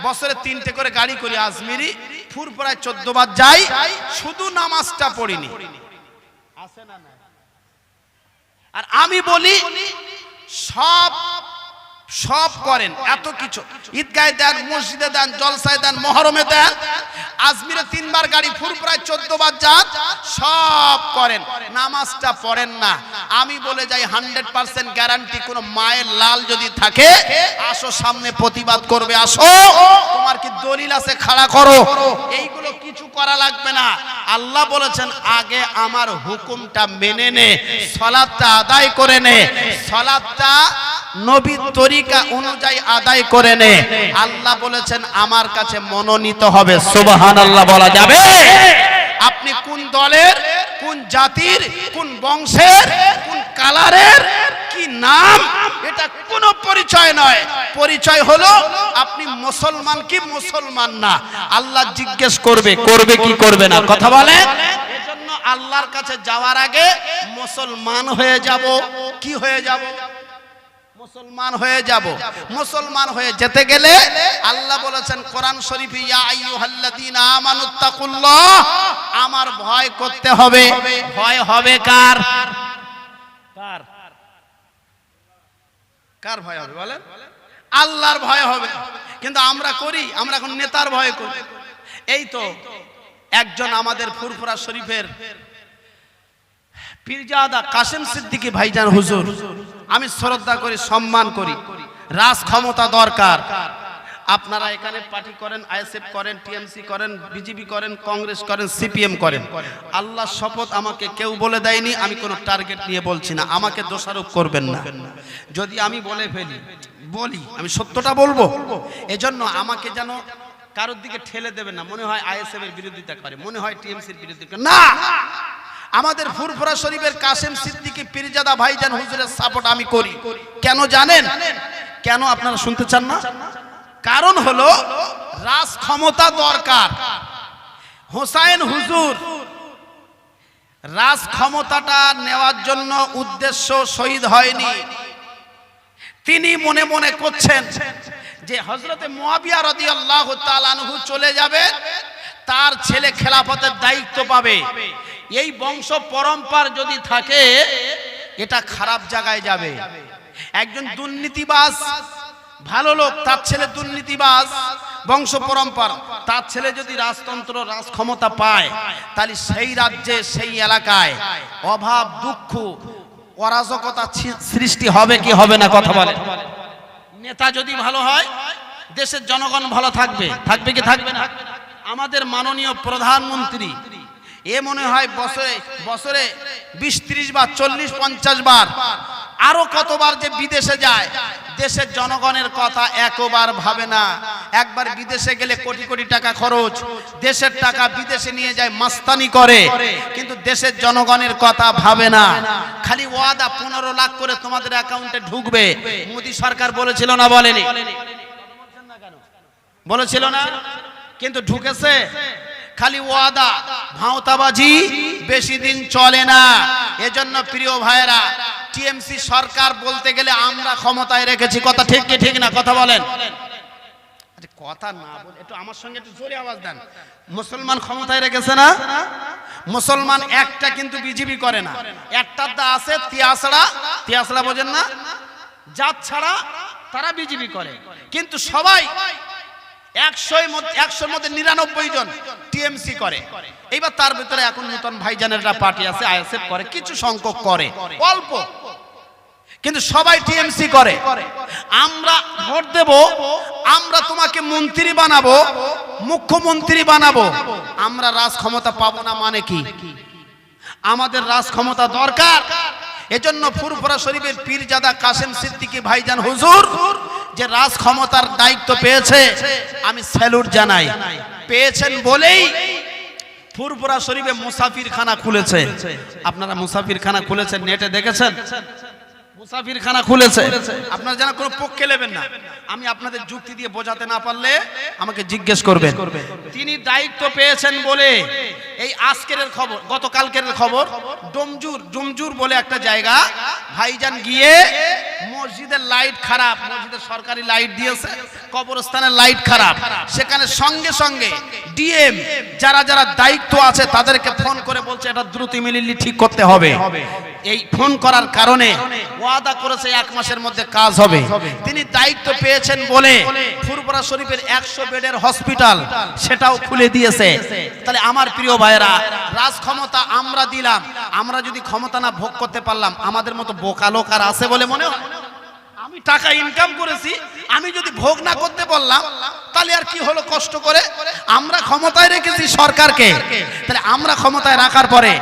বছরে 3টে করে গাড়ি করি, আজমিরি ফুরফুরায় 14 বার যাই, শুধু নামাজটা পড়িনি। আছে না? আর আমি বলি সব সব করেন, এত কিছু ঈদগাহে দেন, মসজিদে দেন, জলসায় দেন, মুহররমে দেন, আজমিরে 3 বার গাড়ি, ফুরফুরায় 14 বার যান, সব করেন, নামাজটা পড়েন না। আমি বলে যাই 100% গ্যারান্টি, কোন মায়ের লাল যদি থাকে আসো সামনে প্রতিবাদ করবে, আসো, তোমার কি দলিল আছে খাড়া করো। এইগুলো কিছু করা লাগবে না। আল্লাহ বলেছেন আগে আমার হুকুমটা মেনে নে, সালাতটা আদায় করে নে, সালাতটা নবীর তরিকা অনুযায়ী আদায় করে নে। আল্লাহ বলেছেন আমার কাছে মনোনীত হবে, সুবহানাল্লাহ বলা যাবে? আপনি কোন দলের, কোন জাতির, কোন বংশের, কোন কালারের, কি নাম, এটা কোনো পরিচয় নয়। পরিচয় হলো আপনি মুসলমান কি মুসলমান না। আল্লাহ জিজ্ঞেস করবে, করবে কি করবে না, কথা বলেন। এজন্য আল্লাহর কাছে যাওয়ার আগে মুসলমান হয়ে যাব। কি হয়ে যাব? মুসলমান হয়ে যাব। মুসলমান হয়ে যেতে গেলে আল্লাহ বলেছেন কোরআন শরীফে, ইয়া আইয়ুহাল্লাযীনা আমানুত্তাকুল্লাহ, আমার ভয় করতে হবে। ভয় হবে কার? কার কার ভয় হবে বলেন? আল্লাহর ভয় হবে। কিন্তু আমরা করি, আমরা এখন নেতার ভয় করি। এই তো একজন আমাদের ফুরফুরা শরীফের পীরজাদা কাসেম সিদ্দিকী ভাইজান হুজুর, আমি শ্রদ্ধা করি, সম্মান করি। রাজ ক্ষমতা দরকার। আপনারা এখানে পার্টি করেন, আইএসএফ করেন, টিএমসি করেন, বিজেপি করেন, কংগ্রেস করেন, সিপিএম করেন, আল্লাহর শপথ আমাকে কেউ বলে দেয়নি, আমি কোনো টার্গেট নিয়ে বলছি না, আমাকে দোষারোপ করবেন না। যদি আমি বলে ফেলি, বলি, আমি সত্যটা বলবো। এজন্য আমাকে যেন কারোর দিকে ঠেলে দেবেন না, মনে হয় আইএসএফ এর বিরোধিতা করে, মনে হয় টিএমসির বিরোধিতা, না। আমাদের ফুরফুরা শরীফের কাসেম সিদ্দিকী পীরজাদা ভাইজান হুজুরের সাপোর্ট আমি করি। কেন জানেন? কেন আপনারা শুনতে চান না? কারণ হলো রাজ ক্ষমতা দরকার। হোসাইন হুজুর রাজ ক্ষমতাটা নেওয়ার জন্য উদ্দেশ্য শহীদ হয়নি। তিনি মনে মনে করছেন যে হযরতে মুয়াবিয়া রাদিয়াল্লাহু তাআলা আনহু চলে যাবে, তার ছেলে খেলাফতের দায়িত্ব পাবে। এই বংশ পরম্পরা যদি থাকে এটা খারাপ জায়গায় যাবে। একজন দুর্নীতিবাজ ভালো লোক, তার ছেলে দুর্নীতিবাজ, বংশ পরম্পরা, তার ছেলে যদি রাজতন্ত্র, রাজ ক্ষমতা পায়, তাহলে সেই রাজ্যে, সেই এলাকায় অভাব, দুঃখ, অরাজকতা সৃষ্টি হবে কি হবে না, কথা বলে। নেতা যদি ভালো হয় দেশের জনগণ ভালো থাকবে, থাকবে কি থাকবে না? আমাদের মাননীয় প্রধানমন্ত্রী এ মনে হয় বছরে বছরে 20-30 বার, 40-50 বার, আরো কতবার যে বিদেশে যায়, দেশের জনগণের কথা একবার ভাবে না। একবার বিদেশে গেলে কোটি কোটি টাকা খরচ, দেশের টাকা বিদেশে নিয়ে যায়, মাস্তানি করে, কিন্তু দেশের জনগণের কথা ভাবে না। খালি ওয়াদা 15 লাখ করে তোমাদের অ্যাকাউন্টে ঢুকবে। মোদী সরকার বলেছিল না, বলেনি? বলেছিল না? কিন্তু ঢুকেছে। খালি ওয়াদা, ভাঁওতাবাজি বেশি দিন চলে না। এজন্য প্রিয় ভাইরা, টিএমসি সরকার বলতে গেলে আমরা ক্ষমতায় রেখেছি, কথা ঠিক কি ঠিক না, কথা বলেন। কথা না বলে একটু আমার সঙ্গে একটু জোরে আওয়াজ দেন। মুসলমান ক্ষমতায় রেখেছে না? মুসলমান একটা কিন্তু বিজেপি করে না, একটার দা আছে তিয়াসড়া, তিয়াসড়া বোঝেন না, জাত ছাড়া তারা বিজেপি করে। কিন্তু সবাই 100-র মধ্যে 99 জন টিএমসি করে। এইবার তার ভিতরে এখন নতুন ভাইজানেররা পার্টি আছে, আইএসএফ করে, কিছু সংখ্যক করে, অল্প, কিন্তু সবাই টিএমসি করে। আমরা ভোট দেব, আমরা তোমাকে মন্ত্রী বানাবো, মুখ্যমন্ত্রী বানাবো, আমরা রাজ ক্ষমতা পাবো না মানে কি? আমাদের রাজ ক্ষমতা দরকার। এজন্য ফুরফুরা শরীফের পীরজাদা কাসেম সিদ্দিকী ভাইজান হুজুর যে রাজ ক্ষমতার দায়িত্ব পেয়েছে, আমি স্যালুট জানাই। পেয়েছেন বলেই ফুরফুরা শরীফে মুসাফিরখানা খুলেছে। আপনারা মুসাফিরখানা খুলেছেন, নেটে দেখেছেন? মুসাফিরখানা খুলেছে। আপনারা যেন কোনো পক্ষে নেবেন না, আমি আপনাদের যুক্তি দিয়ে বোঝাতে না পারলে আমাকে জিজ্ঞেস করবেন। তিনি দায়িত্ব পেয়েছেন বলে এই আজকের খবর, গতকালকের খবর, ডুমজুর বলে একটা জায়গা, ভাইজান গিয়ে মসজিদের লাইট খারাপ, মসজিদের সরকারি লাইট দিয়েছে, কবরস্থানের লাইট খারাপ, সেখানে সঙ্গে সঙ্গে ডিএম যারা যারা দায়িত্ব আছে তাদেরকে ফোন করে বলছে এটা দ্রুত মিলিলি ঠিক করতে হবে। এই ফোন করার কারণে ওয়াদা করেছে 1 মাসের মধ্যে কাজ হবে। তিনি দায়িত্ব পেয়েছেন বলে ফুরফুরা শরীফের 100 বেডের হসপিটাল সেটাও খুলে দিয়েছে। তাহলে আমার প্রিয় ভাইরা, রাজ ক্ষমতা আমরা দিলাম, আমরা যদি ক্ষমতা না ভোগ করতে পারলাম, আমাদের মতো বোকা লোক আর আছে বলে মনে হয়? আমি টাকা ইনকাম করেছি, আমি যদি ভোগ না করতে পারলাম তাহলে আর কি হলো কষ্ট করে? আমরা ক্ষমতায় রেখেছি সরকারকে, তাহলে আমরা ক্ষমতায় রাখার পরে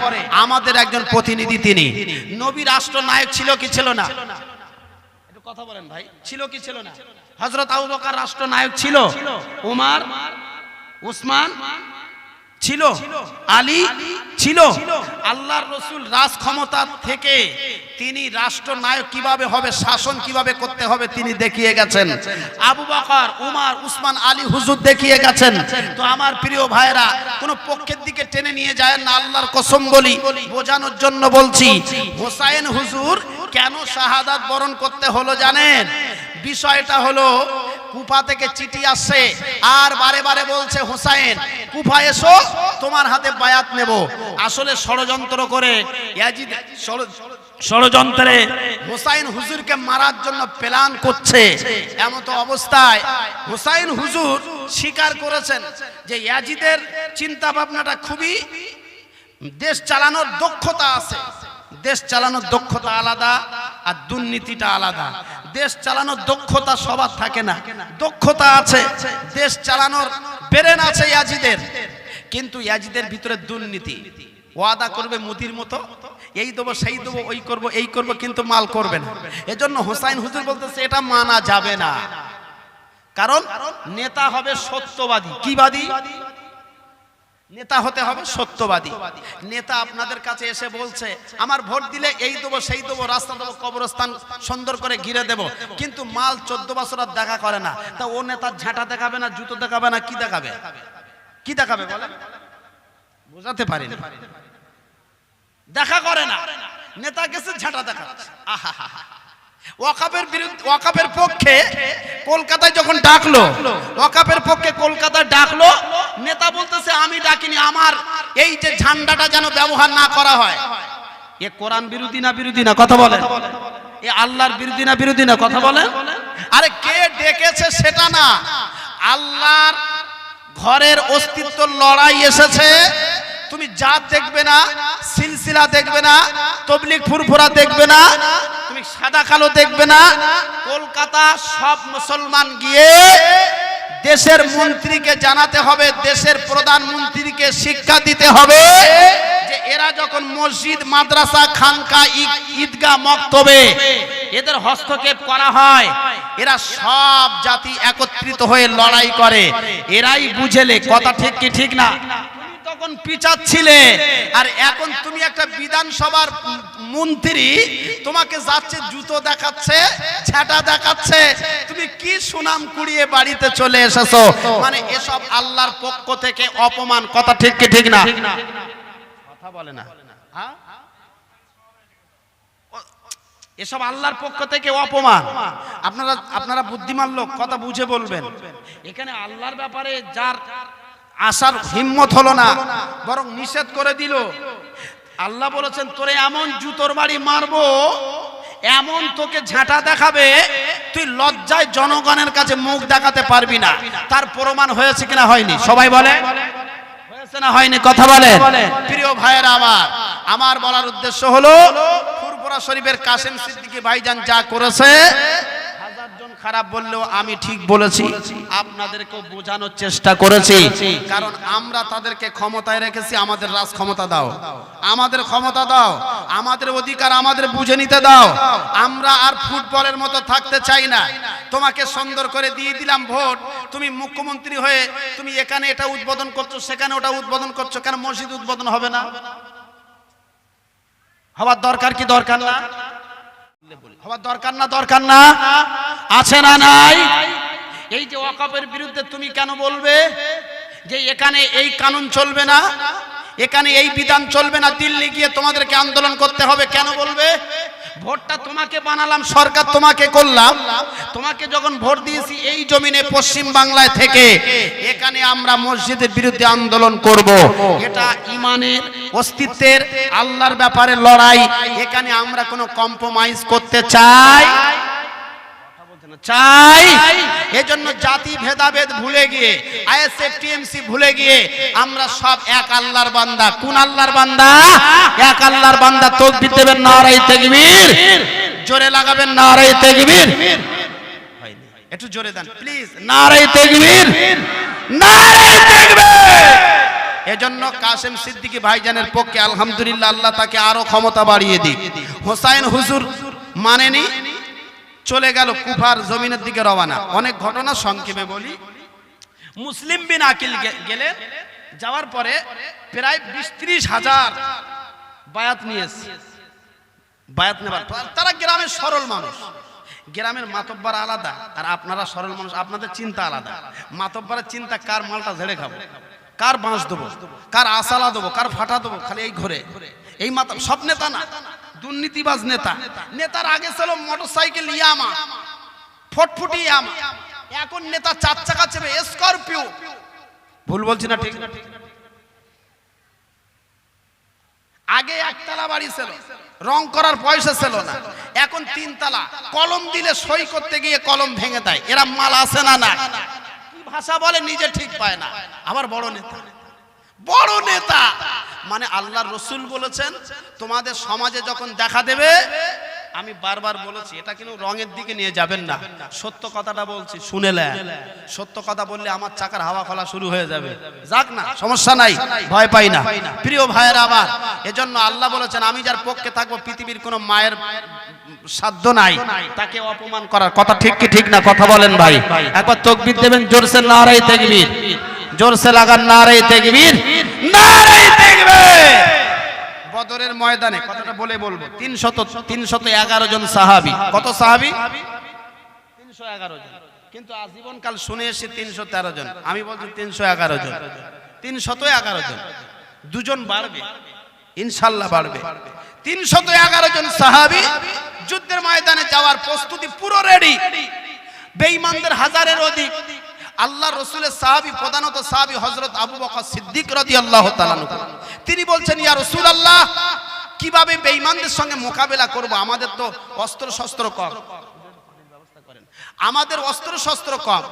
আমাদের একজন প্রতিনিধি, তিনি নবী রাষ্ট্রনায়ক ছিল কি ছিল না? একটু কথা বলেন ভাই, ছিল কি ছিল না? হযরত আবু বকর রাষ্ট্রনায়ক ছিল, ওমর, উসমান ছিল, আলী ছিল। আল্লাহর রাসূল রাজ ক্ষমতা থেকে তিনি রাষ্ট্রনায়ক কিভাবে হবে, শাসন কিভাবে করতে হবে তিনি দেখিয়ে গেছেন। আবু বকর, উমর, উসমান, আলী হুজুর দেখিয়ে গেছেন। তো আমার প্রিয় ভাইরা, কোন পক্ষের দিকে টেনে নিয়ে যায় না, আল্লাহর কসম বলি, বোঝানোর জন্য বলছি। হোসাইন হুজুর কেন শাহাদাত বরণ করতে হলো জানেন? বিষয়টা হলো কুফা থেকে চিঠি আসছে আর বারে বারে বলছে হোসাইন কুফা এসো, তোমার হাতে বায়াত নেব। আসলে ষড়যন্ত্র করে ইয়াজিদ ষড়যন্ত্রে হোসাইন হুজুরকে মারার জন্য প্ল্যান করছে। এমন তো অবস্থায় হোসাইন হুজুর স্বীকার করেছেন যে ইয়াজিদের চিন্তা ভাবনাটা খুবই, দেশ চালানোর দক্ষতা আছে, দেশ চালানোর দক্ষতা আলাদা আর দুর্নীতিটা আলাদা। দেশ চালানোর দক্ষতা সবার থাকে না, দক্ষতা আছে, দেশ চালানোর ব্রেন আছে ইয়াজিদের, কিন্তু ইয়াজিদের ভিতরে দুর্নীতি। ওয়াদা করবে মুদির মতো, এই দেবো সেই দেবো, ওই করব এই করব, কিন্তু মাল করবে না। এজন্য হোসাইন হুজুর বলতেছে এটা মানা যাবে না, কারণ নেতা হবে সত্যবাদী। কিবাদী? নেতা হতে হবে সত্যবাদী। নেতা আপনাদের কাছে এসে বলছে আমার ভোট দিলে এই দেবো সেই দেবো, রাস্তা দেবো, কবরস্থান সুন্দর করে ঘিরে দেবো, কিন্তু মাল 14 বছর আর দেখা করে না। তা ও নেতার ঝাঁটা দেখাবে না, জুতো দেখাবে না, কি দেখাবে? কি দেখাবে বলেন? বোঝাতে পারি না। দেখা করে না, নেতা গেছে ঝাঁটা দেখাচ্ছে। আহা হা হা। ওয়াকাফের বিরুদ্ধে, ওয়াকাফের পক্ষে কলকাতায় যখন ডাকলো, ওয়াকাফের পক্ষে কলকাতায় ডাকলো, নেতা বলতেছে আমি ডাকিনি, আমার এই যে ঝান্ডাটা যেন ব্যবহার না করা হয়। এ কোরআন বিরোধী না বিরোধী না? কথা বলেন। এ আল্লাহর বিরোধী না বিরোধী না? কথা বলেন। আরে কে ডেকেছে সেটা না, আল্লাহর ঘরের অস্তিত্ব লড়াই এসেছে। তুমি জাত দেখবে না, সিলসিলা দেখবে না, তবলিগ ফুরফুরা দেখবে না, তুমি সাদা কালো দেখবে না। কলকাতা সব মুসলমান গিয়ে দেশের মন্ত্রীকে জানাতে হবে, দেশের প্রধানমন্ত্রীকে শিক্ষা দিতে হবে যে এরা যখন মসজিদ, মাদ্রাসা, খানকা, ঈদগাহ, মক্তবে এদের হস্তক্ষেপ করা হয়, এরা সব জাতি একত্রিত হয়ে লড়াই করে, এরাই বুঝেলে। কথা ঠিক কি ঠিক না? তখন পিছাচ্ছিলে, আর এখন তুমি একটা বিধানসভার মন্ত্রী, তোমাকে যাচ্ছে জুতো দেখাচ্ছে, ঝাঁটা দেখাচ্ছে, তুমি কি সুনাম কুড়িয়ে বাড়িতে চলে এসেছো। মানে এসব আল্লাহর পক্ষ থেকে অপমান। কথা ঠিক কি ঠিক না? কথা বলে না। হ্যাঁ, এসব আল্লাহর পক্ষ থেকে অপমান। আপনারা বুদ্ধিমান লোক, কথা বুঝে বলবেন। এখানে আল্লাহর ব্যাপারে যার আসার হিম্মত হলো না, বরং নিষেধ করে দিল। আল্লাহ বলেছেন তোরে এমন জুতোর বাড়ি মারবো, এমন তোকে ঝাঁটা দেখাবে, তুই লজ্জায় জনগণের কাছে মুখ দেখাতে পারবি না। তার প্রমাণ হয়েছে কিনা? হয়নি? সবাই বলে হয়েছে না হয়নি? কথা বলে। প্রিয় ভাইয়েরা, আমার বলার উদ্দেশ্য হলো ফুরফুরা শরীফের কাসেম সিদ্দিকী ভাইজান যা করেছে, 1000 জন খারাপ বললেও আমি ঠিক বলেছি, আপনাদেরকেও বোঝানোর চেষ্টা করেছি। কারণ আমরা তাদেরকে ক্ষমতায় রেখেছি, আমাদের রাজ ক্ষমতা দাও, আমাদের ক্ষমতা দাও, আমাদের অধিকার আমাদের বুঝে নিতে দাও। আমরা আর ফুটবলের মতো থাকতে চাই না। তোমাকে সুন্দর করে দিয়ে দিলাম ভোট, তুমি মুখ্যমন্ত্রী হয়ে তুমি এখানে এটা উদ্বোধন করছো, সেখানে ওটা উদ্বোধন করছো, কেন মসজিদ উদ্বোধন হবে না? হওয়ার দরকার কি দরকার না? হওয়ার দরকার না দরকার না? আছে না নাই? এই যে ওয়াকফের বিরুদ্ধে তুমি কেন বলবে যে এখানে এই কানুন চলবে না, এখানে এই বিধান চলবে না, দিল্লি গিয়ে তোমাদেরকে আন্দোলন করতে হবে, কেন বলবে? ভোটটা তোমাকে বানালাম, সরকার তোমাকে করলাম, তোমাকে যখন ভোট দিয়েছি এই জমিনে পশ্চিম বাংলায় থেকে, এখানে আমরা মসজিদের বিরুদ্ধে আন্দোলন করব। এটা ইমানের অস্তিত্বের আল্লাহর ব্যাপারে লড়াই, এখানে আমরা কোনো কম্প্রোমাইজ করতে চাই চাই। এজন্য জাতি ভেদাভেদ ভুলে গিয়ে, আইএসএফ টিএমসি ভুলে গিয়ে আমরা সব এক আল্লাহর বান্দা। কোন আল্লাহর বান্দা? এক আল্লাহর বান্দা। তাকবীর দেবেন, নারায়ে তাকবীর, জোরে লাগাবেন নারায়ে তাকবীর। একটু জোরে দেন প্লিজ, নারায়ে তাকবীর, নারায়ে তাকবীর। এজন্য কাসেম সিদ্দিকী ভাইজানের পক্ষে আলহামদুলিল্লাহ, আল্লাহ তাকে আরো ক্ষমতা বাড়িয়ে দিক। হোসাইন হুজুর মানেনি, চলে গেল কুফার জমিনের দিকে রওনা। অনেক ঘটনা সংক্ষেপে বলি। মুসলিম বিন আকিল গেলেন, যাওয়ার পরে প্রায় 20-30 হাজার বায়াত নিয়েছে। বায়াত নেবার তারা গ্রামের সরল মানুষ, গ্রামের মাতব্বার আলাদা, আর আপনারা সরল মানুষ, আপনাদের চিন্তা আলাদা। মাতব্বারের চিন্তা কার মালটা ঝেড়ে খাবো, কার বাঁশ দেবো, কার আসালা দেবো, কার ফাটা দেবো, খালি এই ঘরে এই মাতা। সব নেতা না, দুর্নীতিবাজ নেতা। নেতার আগে ছিল মোটরসাইকেল ইয়ামা, ফটফটি ইয়ামা, এখন নেতা 4 চাকা চেপে স্করপিও। ভুল বলছি না ঠিক? আগে একতলা বাড়ি ছিল, রং করার পয়সা ছিল না, এখন 3 তলা। কলম দিলে সই করতে গিয়ে কলম ভেঙে দেয়। এরা মাল আছে না না? কি ভাষা বলে নিজে ঠিক পায় না, আবার বড় নেতা। বড় নেতা মানে আল্লাহর রাসূল বলেছেন, তোমাদের সমাজে যখন দেখা দেবে, আমি বারবার বলেছি, এটা কিন্তু রঙের দিকে নিয়ে যাবেন না, সত্য কথাটা বলছি, শুনেলেন। সত্য কথা বললে আমার চাকার হাওয়া খোলা শুরু হয়ে যাবে, যাক না, সমস্যা নাই, ভয় পাই না। প্রিয় ভাইয়েরা আমার, এজন্য আল্লাহ বলেছেন, আমি যার পক্ষে থাকবো পৃথিবীর কোনো মায়ের সাধ্য নাই তাকে অপমান করার। কথা ঠিক কি ঠিক না? কথা বলেন ভাই। একবার তাকবীর দেবেন জোরসে, নারায়ে তাকবীর, জোরসে লাগান নারায়ে তাকবীর, নারায়ে তাকবীর। বদরের ময়দানে কথাটা বলে বলবো, 311 জন সাহাবী। কত সাহাবী? 311 জন। কিন্তু আজীবন কাল শুনে এসে 313 জন, আমি বলছি 311 জন। 311 জন, দুজন বাড়বে ইনশাআল্লাহ, বাড়বে। 311 জন সাহাবী যুদ্ধের ময়দানে যাওয়ার প্রস্তুতি পুরো রেডি। বেঈমানদের হাজারের অধিক। আল্লাহ রাসূলের সাহাবী, প্রধানত সাহাবী হযরত আবু বকর সিদ্দিক রাদিয়াল্লাহু তাআলা আনহু, তিনি বলছেন, ইয়া রাসূলুল্লাহ, কিভাবে বেঈমানদের সঙ্গে মোকাবেলা করব? আমাদের তো অস্ত্র শস্ত্র কম, আমাদের অস্ত্র শস্ত্র কম,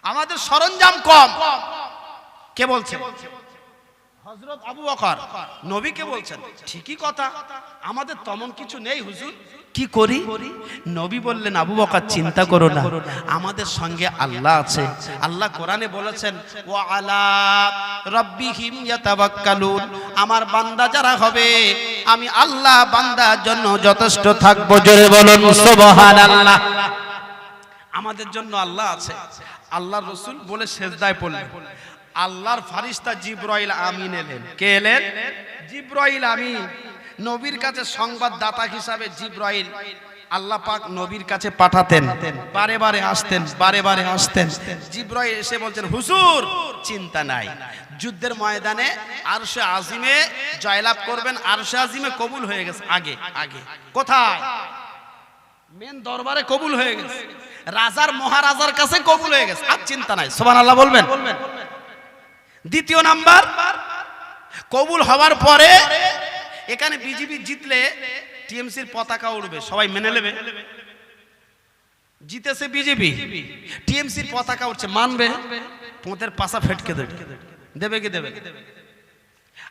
আমাদের সরঞ্জাম কম। কে বলছেন? হযরত আবু বকর নবীকে বলছেন। ঠিকই কথা, আমাদের তেমন কিছু নেই হুজুর, কি করি? নবী বললেন, আবু বকর চিন্তা করো না, আমাদের সঙ্গে আল্লাহ আছে। আল্লাহ কোরআনে বলেছেন, ওয়া আলা রাব্বিহিম ইয়াতাওয়াক্কালুন, আমার বান্দা যারা হবে আমি আল্লাহ বান্দার জন্য যথেষ্ট থাকবো। জোরে বলুন সুবহানাল্লাহ। আমাদের জন্য আল্লাহ আছে। আল্লাহর রাসূল বলে সেজদায় পড়লেন। আল্লাহর ফারিস্তা জিবরাইল আমিন এলেন। কে এলেন? জিবরাইল আমিন। নবীর কাছে সংবাদদাতা হিসাবে জিবরাইল আল্লাহ পাক নবীর কাছে পাঠাতেন, বারে বারে আসতেন, বারে বারে আসতেন। জিবরাইল এসে বলছেন, হুজুর চিন্তা নাই, যুদ্ধের ময়দানে আরশে আজিমে জয়লাভ করবেন, আরশে আজিমে কবুল হয়ে গেছে। আগে আগে কোথায়? মেন দরবারে কবুল হয়ে গেছে, রাজার মহারাজার কাছে কবুল হয়ে গেছে, আর চিন্তা নাই। সুবহানাল্লাহ বলবেন। দ্বিতীয় নাম্বার, কবুল হওয়ার পরে এখানে বিজেপি জিতলে টিএমসির পতাকা উড়বে, সবাই মেনে নেবে। জিতেছে বিজেপি, টিএমসির পতাকা উঠছে, মানবে? পোঁতের পাশা ফেটকে দেবে। দেবে কি দেবে?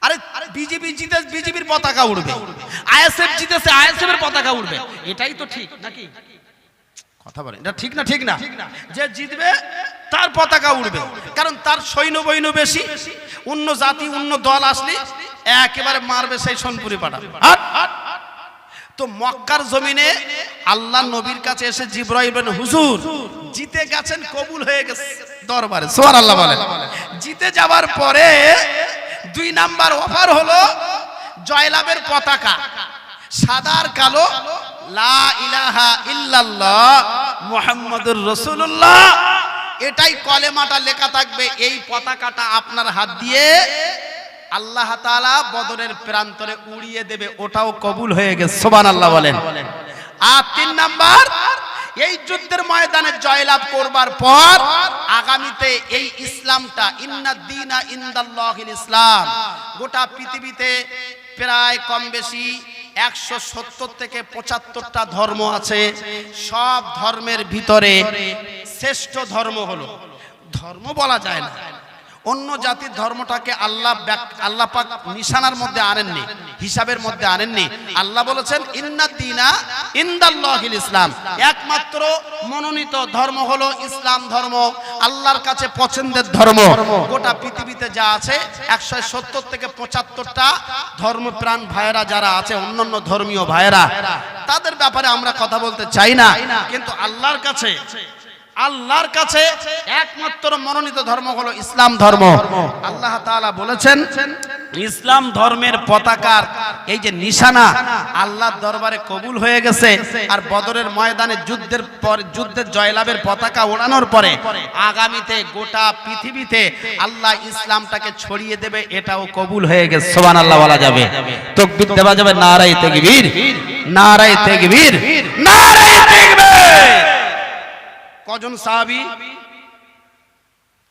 আরে বিজেপি জিতে বিজেপির পতাকা উড়বে, আইএসএফ জিতেছে আইএসএফ এর পতাকা উড়বে, এটাই তো ঠিক নাকি? কথা বলেন, এটা ঠিক না? ঠিক না, যে জিতবে তার পতাকা উড়বে, কারণ তার সৈন্য বৈন্য বেশি, অন্য জাতি অন্য দল আসলে একেবারে মারবে সেই সোনপুরি পাড়া। তো মক্কার জমিনে আল্লাহ নবীর কাছে এসে জিবরাইল বলেন, হুজুর জিতে গেছেন, কবুল হয়ে গেছে দরবারে, সুবহানাল্লাহ বলেন। জিতে যাওয়ার পরে 2 নাম্বার অফার হলো জয়লাভের পতাকা, সাদা আর কালো, লা ইলাহা ইল্লাল্লাহ মুহাম্মাদুর রাসূলুল্লাহ, এটাই কলেমাটা লেখা থাকবে। এই পতাকাটা আপনার হাত দিয়ে আল্লাহ তাআলা বদরের প্রান্তরে উড়িয়ে দেবে, ওটাও কবুল হয়ে গেছে, সুবহানাল্লাহ বলেন। আর 3 নাম্বার, এই যুদ্ধের ময়দানে জয়লাভ করবার পর আগামীতে এই ইসলামটা, ইন্নাদ দীনা ইনদাল্লাহিল ইসলাম, গোটা পৃথিবীতে প্রায় কম বেশি 170 থেকে 75টা ধর্ম আছে। সব ধর্মের ভিতরে শ্রেষ্ঠ ধর্ম হলো, ধর্ম বলা যায় না, অন্য জাতির ধর্মটাকে আল্লাহ পাক নিশানার মধ্যে আনেননি, হিসাবের মধ্যে আনেননি। আল্লাহ বলেছেন ইন্নাদ দীনা ইনদাল্লাহিল ইসলাম, একমাত্র মনোনীত ধর্ম হলো ইসলাম ধর্ম, আল্লাহর কাছে পছন্দের ধর্ম। গোটা পৃথিবীতে যা আছে 170 থেকে 75টা ধর্মপ্রাণ ভাইয়েরা যারা আছে, অন্যান্য ধর্মীয় ভাইয়েরা, তাদের ব্যাপারে আমরা কথা বলতে চাই না, কিন্তু আল্লাহর কাছে একমাত্র মনোনীত ধর্ম হলো ইসলাম ধর্ম। আল্লাহ তাআলা বলেছেন ইসলাম ধর্মের পতাকার এই যে নিশানা আল্লাহর দরবারে কবুল হয়ে গেছে। আর বদরের ময়দানে যুদ্ধের জয়লাভের পতাকা ওড়ানোর পরে আগামীতে গোটা পৃথিবীতে আল্লাহ ইসলামটাকে ছড়িয়ে দেবে, এটাও কবুল হয়ে গেছে, সুবহানাল্লাহ বলা যাবে, তাকবীর দেওয়া যাবে, নারায়ে তাকবীর, নারায়ে তাকবীর, নারায়ে তাকবীর। কজন সাহাবী?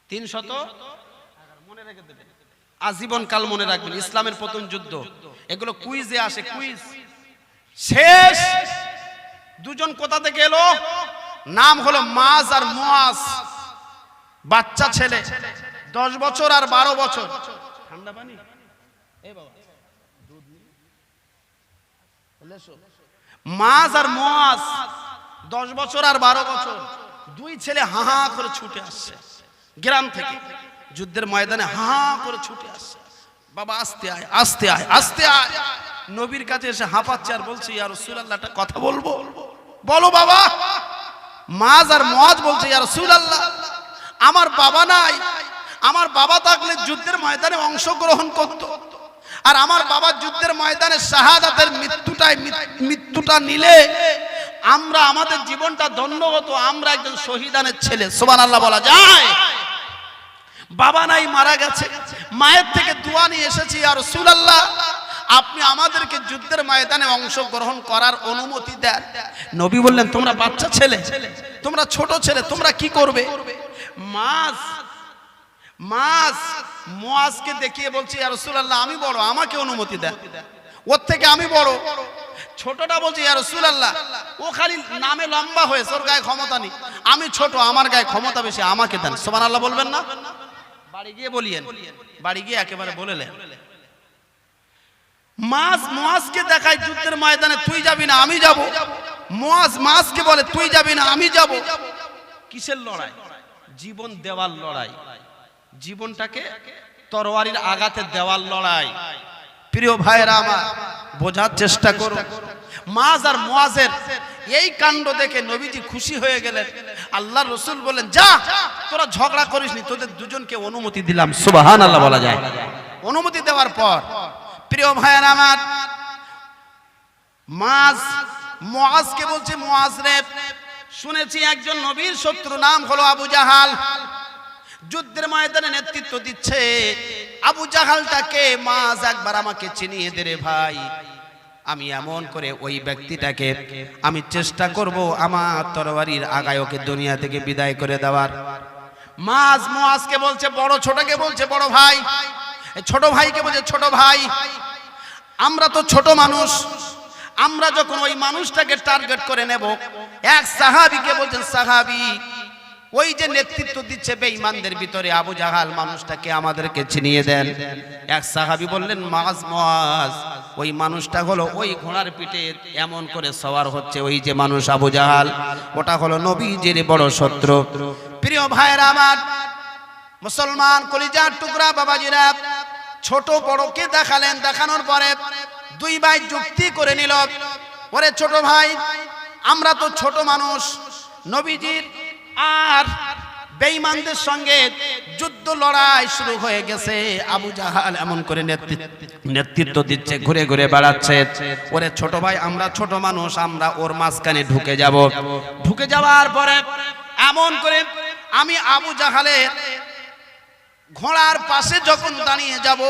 300, মনে রেখে দেবেন, আজীবন কাল মনে রাখবেন। ইসলামের প্রথম যুদ্ধ, এগুলো কুইজে আসে, কুইজ। শেষ 2 জন কোথা থেকে এলো? নাম হলো মাজ আর মুআজ, বাচ্চা ছেলে, 10 বছর আর 12 বছর। ঠান্ডা পানি এই বাবা, দুধ নি লেসো। মাজ আর মুআজ 10 বছর আর 12 বছর, 2 ছেলে হা হা করে ছুটে আসছে গ্রাম থেকে, যুদ্ধের ময়দানে হা হা করে ছুটে আসছে। বাবা আস্তে আয়, আস্তে আয়, আস্তে আয়। নবীর কাছে এসে হাঁপাচ্ছে আর বলছে, ইয়া রাসূলুল্লাহ একটা কথা বলবো। বলো বাবা। মাজ আর মুআজ বলছে, ইয়া রাসূলুল্লাহ আমার বাবা নাই, আমার বাবা থাকলে যুদ্ধের ময়দানে অংশগ্রহণ করত, আর আমার বাবা যুদ্ধের ময়দানে শাহাদাতের মৃত্যুটা নিলে আমরা আমাদের জীবনটা ধন্য হতো, আমরা একজন শহীদানের ছেলে, সুবহানাল্লাহ বলা যায়। বাবা নাই, মারা গেছে, মায়ের থেকে দোয়া নিয়ে এসেছি, ইয়া রাসূলুল্লাহ আপনি আমাদেরকে যুদ্ধের ময়দানে অংশগ্রহণ করার অনুমতি দেন। নবী বললেন, তোমরা বাচ্চা ছেলে, তোমরা ছোট ছেলে, তোমরা কি করবে? মুআজকে দেখিয়ে বলছে, ইয়া রাসূলুল্লাহ আমি বড়, আমাকে অনুমতি দেন, ওর থেকে আমি বড়। ছোটটা বলছে, ইয়া রাসূলুল্লাহ ও খালি নামে লম্বা হয়েছে, ওর গায়ে ক্ষমতা নেই, আমি ছোট, আমার গায়ে ক্ষমতা বেশি, আমাকে দেন। সুবহানাল্লাহ বলবেন না? বাড়ি গিয়ে বলিয়েন, বাড়ি গিয়ে একেবারে বলেলেন। মুআজকে দেখায় যুদ্ধের ময়দানে, তুই যাবি না আমি যাব। মুআজকে বলে, তুই যাবি না আমি যাব। কিসের লড়াই? জীবন দেওয়ার লড়াই, জীবনটাকে তরবারির আঘাতে দেওয়ার লড়াই। প্রিয় ভাইরা আমার, বোঝার চেষ্টা করো। মাজ আর মুআজের এই কাণ্ড দেখে নবীজি খুশি হয়ে গেলেন। আল্লাহর রাসূল বলেন, যা তোরা ঝগড়া করিসনি, তোদের দুজনকে অনুমতি দিলাম, সুবহানাল্লাহ বলা যায়। অনুমতি দেওয়ার পর প্রিয় ভাইরা আমার, মুআজকে বলছে, মুআজ রে শুনেছি একজন নবীর শত্রু, নাম হলো আবু জাহাল, যুদ্ধের ময়দানে নেতৃত্ব দিচ্ছে। আবু জাহালটাকে মাজ একবার আমাকে চিনিয়ে দে রে ভাই, আমি এমন করে ওই ব্যক্তিটাকে আমি চেষ্টা করব আমার তরবারির আগায় ওকে দুনিয়া থেকে বিদায় করে দেওয়ার। মুআজকে বলছে বড়, ছোটকে বলছে বড় ভাই, ছোট ভাইকে বলছে ছোট ভাই, আমরা তো ছোট মানুষ, আমরা যখন ওই মানুষটাকে টার্গেট করে নেব, এক সাহাবীকে বলছেন সাহাবী ওই যে নেতৃত্ব দিচ্ছে বেঈমানদের ভিতরে আবু জাহাল মানুষটাকে আমাদেরকে চিনিয়ে দেন। এক সাহাবী বললেন, মুআজ, ওই মানুষটা হলো ওই ঘোড়ার পিঠে এমন করে সওয়ার হচ্ছে, ওই যে মানুষ আবু জাহাল, ওটা হলো নবীজির বড় শত্রু। প্রিয় ভাইরা আমার, মুসলমান কলিজার টুকরা বাবাজিরা, ছোট বড়কে দেখালেন, দেখানোর পরে দুই ভাই যুক্তি করে নিল, ওরে ছোট ভাই, আমরা তো ছোট মানুষ, নবীজির আর বেঈমানদের সঙ্গে যুদ্ধ লড়াই শুরু হয়ে গেছে, আবু জাহাল এমন করে নেতৃত্ব দিচ্ছে, ঘুরে ঘুরে বেড়াচ্ছে, ওরে ছোট ভাই, আমরা ছোট মানুষ, আমরা ওর মাঝখানে ঢুকে যাব। ঢুকে যাওয়ার পরে এমন করে আমি আবু জাহালের ঘোড়ার পাশে যখন দাঁড়িয়ে যাব,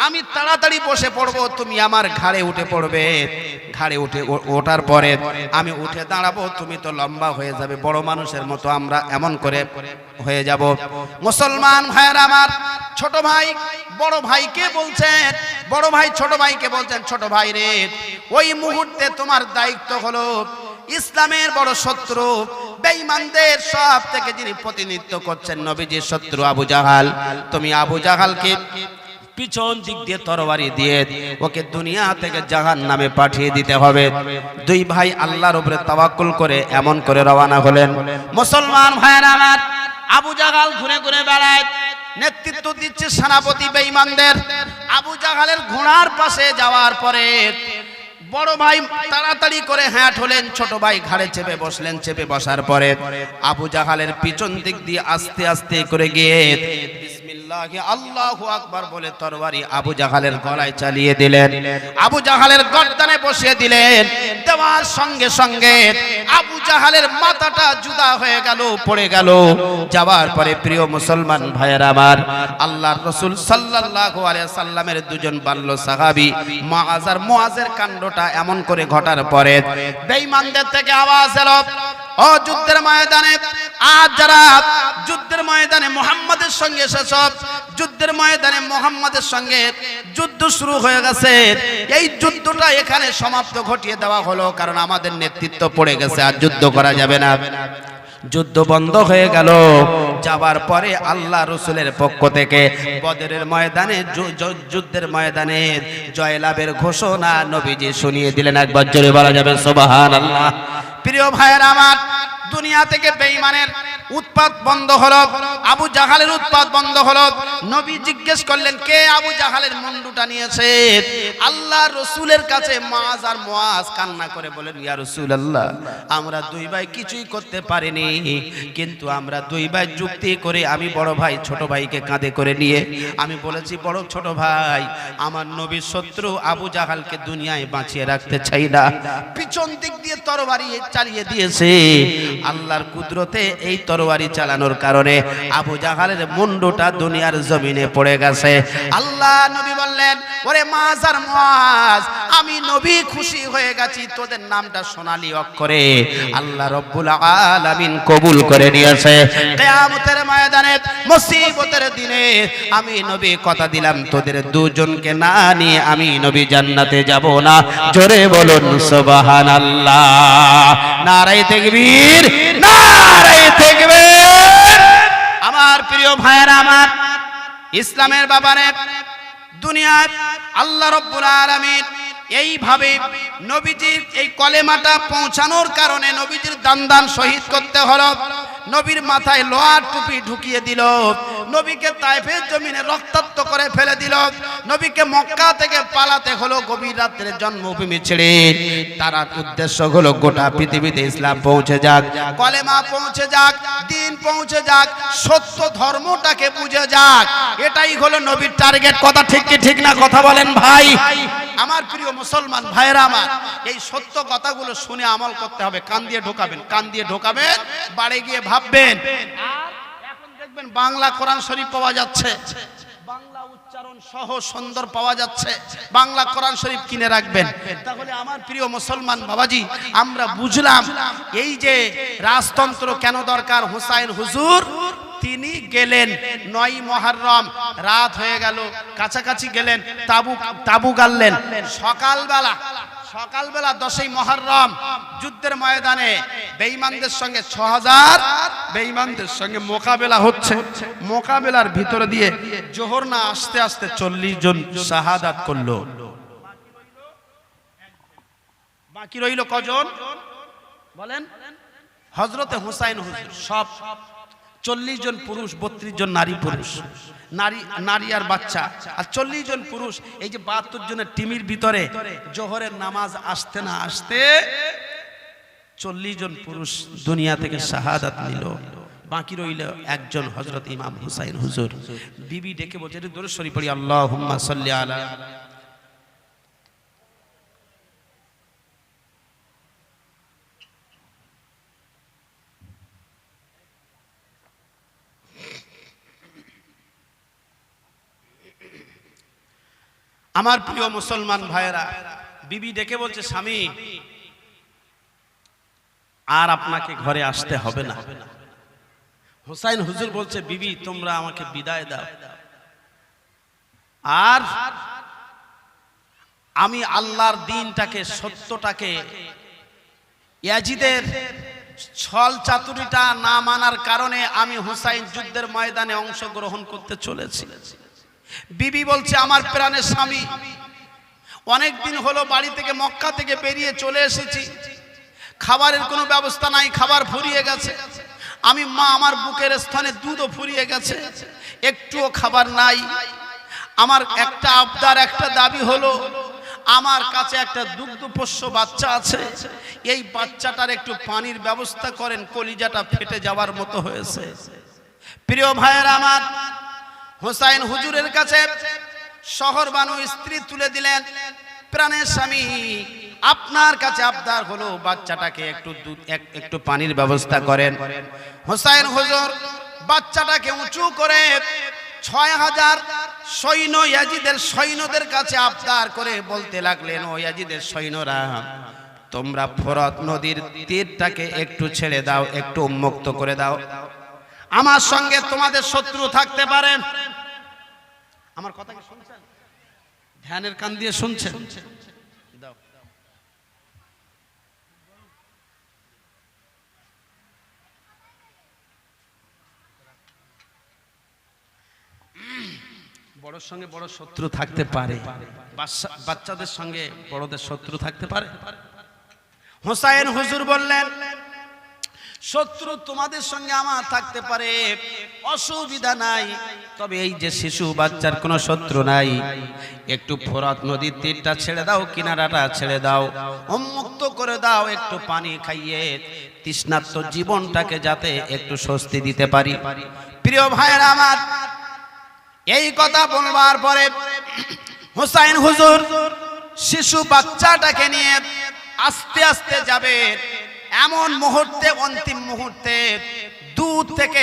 আমি তাড়াতাড়ি বসে পড়ব, তুমি আমার ঘাড়ে উঠে পড়বে, ঘাড়ে উঠে ওঠার পরে আমি উঠে দাঁড়াবো, তুমি তো লম্বা হয়ে যাবে, বড় মানুষের মতো আমরা এমন করে হয়ে যাব। মুসলমান ভাইয়েরা আমার, ছোট ভাই বড় ভাইকে বলছেন, বড় ভাই ছোট ভাইকে বলছেন, ছোট ভাই রে, ওই মুহূর্তে তোমার দায়িত্ব হলো ইসলামের বড় শত্রু, বেঈমানদের সব থেকে যিনি প্রতিনিধিত্ব করছেন নবীজির শত্রু আবু জাহাল, তুমি আবু জাহালকে পিছন দিক দিয়ে তরবারি দিয়ে ওকে দুনিয়া থেকে জাহান্নামে পাঠিয়ে দিতে হবে। দুই ভাই আল্লাহর উপরে তাওয়াক্কুল করে এমন করে রওনা হলেন। মুসলমান ভাইয়েরা আমার, আবু জাহাল ঘুরে ঘুরে বেড়ায়, নেতৃত্ব দিচ্ছে সেনাপতি বেঈমানদের। আবু জাহালের ঘোড়ার পাশে যাওয়ার পরে বড় ভাই তাড়াতাড়ি করে হ্যাট হলেন, ছোট ভাই ঘাড়ে চেপে বসলেন। চেপে বসার পরে আবু জাহালের পিছন দিক দিয়ে আস্তে আস্তে করে গিয়ে বিসমিল্লাহি আল্লাহু আকবার বলে তরবারি আবু জাহালের গলায় চালিয়ে দিলেন, আবু জাহালের গর্দানে বসিয়ে দিলেন। দেওয়ার সঙ্গে সঙ্গে আবু জাহালের মাথাটা জুদা হয়ে গেল, পড়ে গেল। যাওয়ার পরে প্রিয় মুসলমান ভাইয়েরা আমার, আল্লাহর রাসূল সাল্লাল্লাহু আলাইহি সাল্লামের দুজন বাল্য সাহাবী মুআজ আর মুআজের কাণ্ডটা এমন করে ঘটার পরে বেঈমানদের থেকে আওয়াজ এলো, ও যুদ্ধের ময়দানে আজ যারা যুদ্ধের ময়দানে মুহাম্মাদের সঙ্গে এসেছ, যুদ্ধের ময়দানে মুহাম্মাদের সঙ্গে যুদ্ধ শুরু হয়ে গেছে, এই যুদ্ধটা এখানে সমাপ্ত ঘটিয়ে দেওয়া হলো, কারণ আমাদের নেতৃত্ব পড়ে গেছে, আর যুদ্ধ করা যাবে না। যুদ্ধ বন্ধ হয়ে গেল। যাবার পরে আল্লাহ রসুলের পক্ষ থেকে বদরের ময়দানে যুদ্ধের ময়দানে জয়লাভের ঘোষণা নবীজি শুনিয়ে দিলেন। একবার জোরে বলা যাবে সুবহানাল্লাহ। প্রিয় ভাইয়েরা আমার, দুনিয়া থেকে বেঈমানের উৎপাত বন্ধ হলো, আবু জাহালের উৎপাত বন্ধ হলো। নবী জিজ্ঞেস করলেন, কে আবু জাহালের মুন্ডুটা নিয়েছে? আল্লাহ রসুলের কাছে মুআজ আর মুআজ কান্না করে বলেন, ইয়া রাসূলুল্লাহ, আমরা দুই ভাই কিছুই করতে পারিনি, কিন্তু আমরা দুই ভাই যুক্তি করে আমি বড় ভাই ছোট ভাইকে কাঁধে করে নিয়ে আমি বলেছি, বড় ছোট ভাই, আমার নবীর শত্রু আবু জাহালকে দুনিয়ায় বাঁচিয়ে রাখতে চাই না। পিছন দিক দিয়ে তরবারি চালিয়ে দিয়েছে। আল্লাহর কুদরতে এই তরবারি চালানোর কারণে আবু জাহালের মুন্ডুটা দুনিয়ার জমিনে পড়ে গেছে। আল্লাহ নবী বললেন, ওরে মুআজ আর মুআজ, আমি নবী খুশি হয়ে গেছি, তোদের নামটা সোনালী অক্ষরে আল্লাহ রব্বুল আলামিন কবুল করে নিয়েছে। কিয়ামতের ময়দানে মুসিবতের দিনে আমি নবী কথা দিলাম, তোদের দুজনকে না নিয়ে আমি নবী জান্নাতে যাব না। জোরে বলুন সুবহানাল্লাহ। নারায়ে তাকবীর, নারায়ে তাকবীর। আমার প্রিয় ভাইয়েরা আমার, ইসলামের ব্যাপারে দুনিয়ায় আল্লাহ রাব্বুল আলামিন এইভাবে নবীজির এই কলেমাটা পৌঁছানোর কারণে নবীজির দান শহীদ করতে হলো। নবীর মাথায় লোহার টুপি ঢুকিয়ে দিল, নবীকে তায়েফের জমিনে রক্তাক্ত করে ফেলে দিল, নবীকে মক্কা থেকে পালাতে হলো গভীর রাতের জন্মভূমি ছেড়ে। তার উদ্দেশ্য হলো গোটা পৃথিবীতে ইসলাম পৌঁছে যাক, কলেমা পৌঁছে যাক, দিন পৌঁছে যাক, সত্য ধর্মটাকে বুঝে যাক। এটাই হলো নবীর টার্গেট। কথা ঠিক কি ঠিক না? কথা বলেন ভাই। আমার প্রিয় মুসলমান ভাইরা আমার, এই সত্য কথাগুলো শুনে আমল করতে হবে। কান দিয়ে ঢোকাবেন, কান দিয়ে ঢোকাবেন, বাড়ি গিয়ে ভাববেন। আর এখন দেখবেন বাংলা কোরআন শরীফ পাওয়া যাচ্ছে, বাংলা উচ্চারণ সহ সুন্দর পাওয়া যাচ্ছে, বাংলা কোরআন শরীফ কিনে রাখবেন। তাহলে আমার প্রিয় মুসলমান বাবাজি, আমরা বুঝলাম এই যে রাজতন্ত্র কেন দরকার। হুসাইন হুজুর তিনি গেলেন ৯ মুহররম, রাত হয়ে গেল, কাছাকাছি গেলেন, তাবু গাড়লেন। সকালবেলা ১০ই মুহররম যুদ্ধের ময়দানে বেঈমানদের সঙ্গে ৬০০০ বেঈমানদের সঙ্গে মোকাবেলা হচ্ছে, মোকাবেলার ভিতরে দিয়ে জোহর না আস্তে আস্তে 40 জন শাহাদাত করলো। বাকি রইল কজন বলেন? হযরতে হুসাইন হুজুর সব 40 জন পুরুষ, 32 জন নারী পুরুষ, নারী আর বাচ্চা, আর 40 জন পুরুষ। এই যে 72 জনের টিমের ভিতরে জোহরের নামাজ আসতে না আসতে 40 জন পুরুষ দুনিয়া থেকে শাহাদাত নিল। বাকি রইল একজন হযরত ইমাম হুসাইন হুজুর। বিবি ডেকে বলছে, দরুদ শরীফ পড়ি, আল্লাহুম্মা সাল্লি আলা। আমার প্রিয় মুসলমান ভাইরা, বিবি ডেকে বলছে, স্বামী আর আপনাকে ঘরে আসতে হবে না। হুসাইন হুজুর বলছে, বিবি তোমরা আমাকে বিদায় দাও, আর আমি আল্লাহর দ্বীনটাকে, সত্যটাকে, ইয়াজিদের ছল চাতুরিটা না মানার কারণে আমি হুসাইন যুদ্ধের ময়দানে অংশগ্রহণ করতে চলেছি। বিবি বলছে, আমার প্রাণের স্বামী, অনেক দিন হলো বাড়ি থেকে, মক্কা থেকে বেরিয়ে চলে এসেছি, খাবারের কোনো ব্যবস্থা নাই, খাবার ফুরিয়ে গেছে। আমি মা, আমার বুকের স্থানে দুধও ফুরিয়ে গেছে, একটুও খাবার নাই। আমার একটা আবদার, একটা দাবি হলো, আমার কাছে একটা দুগ্ধপোষ্য বাচ্চা আছে, এই বাচ্চাটার একটু পানির ব্যবস্থা করেন, কলিজাটা ফেটে যাওয়ার মতো হয়েছে। প্রিয় ভাইয়েরা আমার, হুসাইন হুজুরের কাছে শহর বানু স্ত্রী তুলে দিলেন, প্রাণের স্বামী আপনার কাছে আবদার হলো, বাচ্চাটাকে একটু পানির ব্যবস্থা করেন। হুসাইন হুজুর বাচ্চাটাকে উঁচু করে 6000 সৈন্য, ইয়াজিদের সৈন্যদের কাছে আবদার করে বলতে লাগলেন, ও ইয়াজিদের সৈন্যরা, তোমরা ফোরাত নদীর তীরটাকে একটু ছেড়ে দাও, একটু উন্মুক্ত করে দাও, আমার সঙ্গে তোমাদের শত্রু থাকতে পারেন। আমার কথা কি শুনছেন? ধ্যানের কান দিয়ে শুনছেন? দাও। বড়র সঙ্গে বড় শত্রু থাকতে পারে, বাচ্চাদের সঙ্গে বড়দের শত্রু থাকতে পারে। হুসাইন হুজুর বললেন, শত্রু তোমাদের সঙ্গে আমার থাকতে পারে, অসুবিধা নাই, তবে এই যে শিশু বাচ্চার কোনো শত্রু নাই, একটু ফোরাত নদীর তীরটা ছেড়ে দাও, কিনারাটা ছেড়ে দাও, উন্মুক্ত করে দাও, একটু পানি খাইয়ে তৃষ্ণার্ত জীবনটাকে যাতে একটু স্বস্তি দিতে পারি। প্রিয় ভাইয়েরা আমার, এই কথা বলবার পরে হুসাইন হুজুর শিশু বাচ্চাটাকে নিয়ে আস্তে আস্তে যাবে। এমন মুহূর্তে, অন্তিম মুহূর্তে দূর থেকে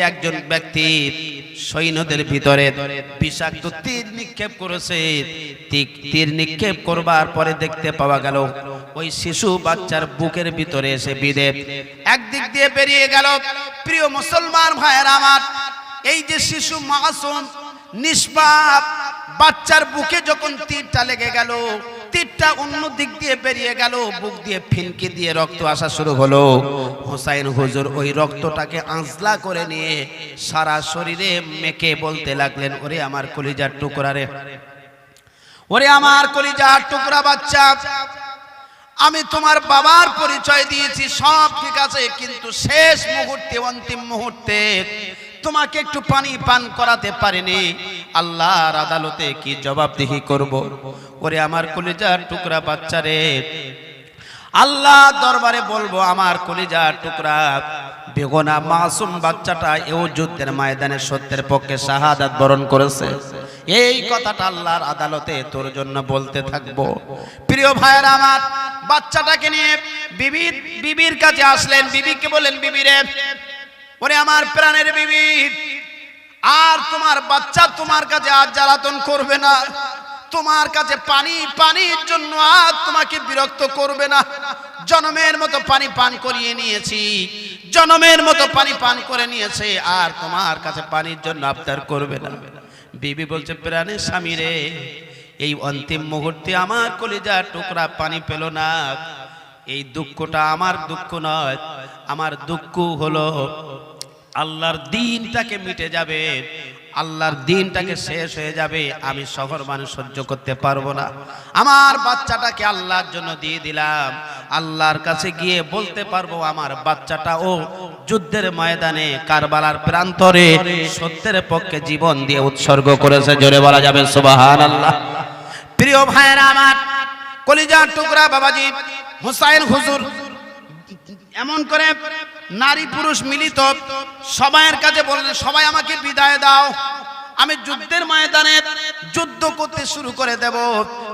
একজন ব্যক্তি সৈন্যদের ভিতরে বিষাক্ত তীর নিক্ষেপ করেছে। তীর নিক্ষেপ করবার পরে দেখতে পাওয়া গেল ওই শিশু বাচ্চার বুকের ভিতরে এসে বিঁধে একদিক দিয়ে বেরিয়ে গেল। প্রিয় মুসলমান ভাইয়েরা আমার, এই যে শিশু মাসুম নিষ্পাপ বাচ্চার বুকে যখন তীরটা লেগে গেল, তীরটা অন্য দিক দিয়ে বেরিয়ে গেল, বুক দিয়ে ফিনকি দিয়ে রক্ত আসা শুরু হলো। হুসাইন হুজুর ওই রক্তটাকে আঁচলা করে নিয়ে সারা শরীরে মেখে বলতে লাগলেন, ওরে আমার কলিজার টুকরা রে, ওরে আমার কলিজার টুকরা বাচ্চা, আমি তোমার বাবার পরিচয় দিয়েছি, সব ঠিক আছে, কিন্তু শেষ মুহূর্তে, অন্তিম মুহূর্তে তোমাকে একটু পানি পান করাতে পারিনি, আল্লাহর আদালতে কি জবাবদিহি করব? ওরে আমার কলিজার টুকরা বাচ্চারে, আল্লাহ দরবারে বলবো, আমার কলিজার টুকরা বেগুনা মাসুম বাচ্চাটা এও যুদ্ধের ময়দানে সত্যের পক্ষে শাহাদাত বরণ করেছে, এই কথাটা আল্লাহর আদালতে তোর জন্য বলতে থাকবো। প্রিয় ভাইয়েরা আমার, বাচ্চাটাকে নিয়ে বিবির কাছে আসলেন। বিবিকে বলেন, বিবিরে, ওরে আমার প্রাণের বিবি, আর তোমার বাচ্চা তোমার কাছে আর জ্বালাতন করবে না, তোমার কাছে পানির জন্য আর তোমাকে বিরক্ত করবে না। জনমের মতো পানি পান করিয়ে নিয়েছি, জনমের মতো পানি পান করে নিয়েছে, আর তোমার কাছে পানির জন্য আবদার করবে না। বিবি বলছে, প্রাণের স্বামী রে, এই অন্তিম মুহূর্তে আমার কলিজার টুকরা পানি পেল না, এই দুঃখটা আমার দুঃখ নয়, আমার দুঃখ হলো আল্লাহর দিনটাকে মিটে যাবে, আল্লাহর দিনটাকে শেষ হয়ে যাবে, আমি শহর মানুষ সহ্য করতে পারবো না। আমার বাচ্চাটাকে আল্লাহর জন্য দিয়ে দিলাম, আল্লাহর কাছে গিয়ে বলতে পারবো আমার বাচ্চাটা ও যুদ্ধের ময়দানে কারবালার প্রান্তরে সত্যের পক্ষে জীবন দিয়ে উৎসর্গ করেছে। জোরে বলা যাবে সুবহানাল্লাহ। প্রিয় ভাইরা আমার, কলিজার টুকরা বাবাজি হুসাইন হুজুর এমন করে নারী পুরুষ মিলিত সবাইয়ের কাছে বললেন, সবাই আমাকে বিদায় দাও, আমি যুদ্ধের ময়দানে যুদ্ধ করতে শুরু করে দেব।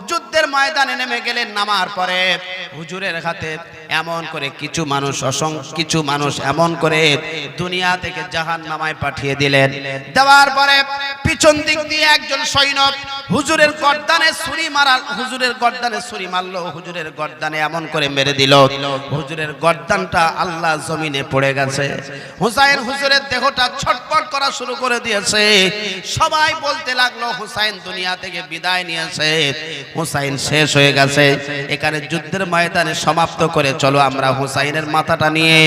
যুদ্ধের ময়দানে নেমে গেলেন, নামার পরে হুজুরের হাতে এমন করে কিছু মানুষ এমন করে দুনিয়া থেকে জাহান্নামায় পাঠিয়ে দিলেন। দেওয়ার পরে পিছন দিক দিয়ে একজন সৈন্য হুজুরের গর্দানে ছুরি মারলো, হুজুরের গর্দানে এমন করে মেরে দিল, হুজুরের গর্দানটা আল্লাহ জমিনে পড়ে গেছে। হুসাইন হুজুরের দেহটা ছটফট করা শুরু করে দিয়েছে। সবাই বলতে লাগলো হুসাইন দুনিয়া থেকে বিদায় নিয়েছে, হুসাইন শেষ হয়ে গেছে, এখানে যুদ্ধের ময়দানে সমাপ্ত করে চলো আমরা হুসাইনের মাথাটা নিয়ে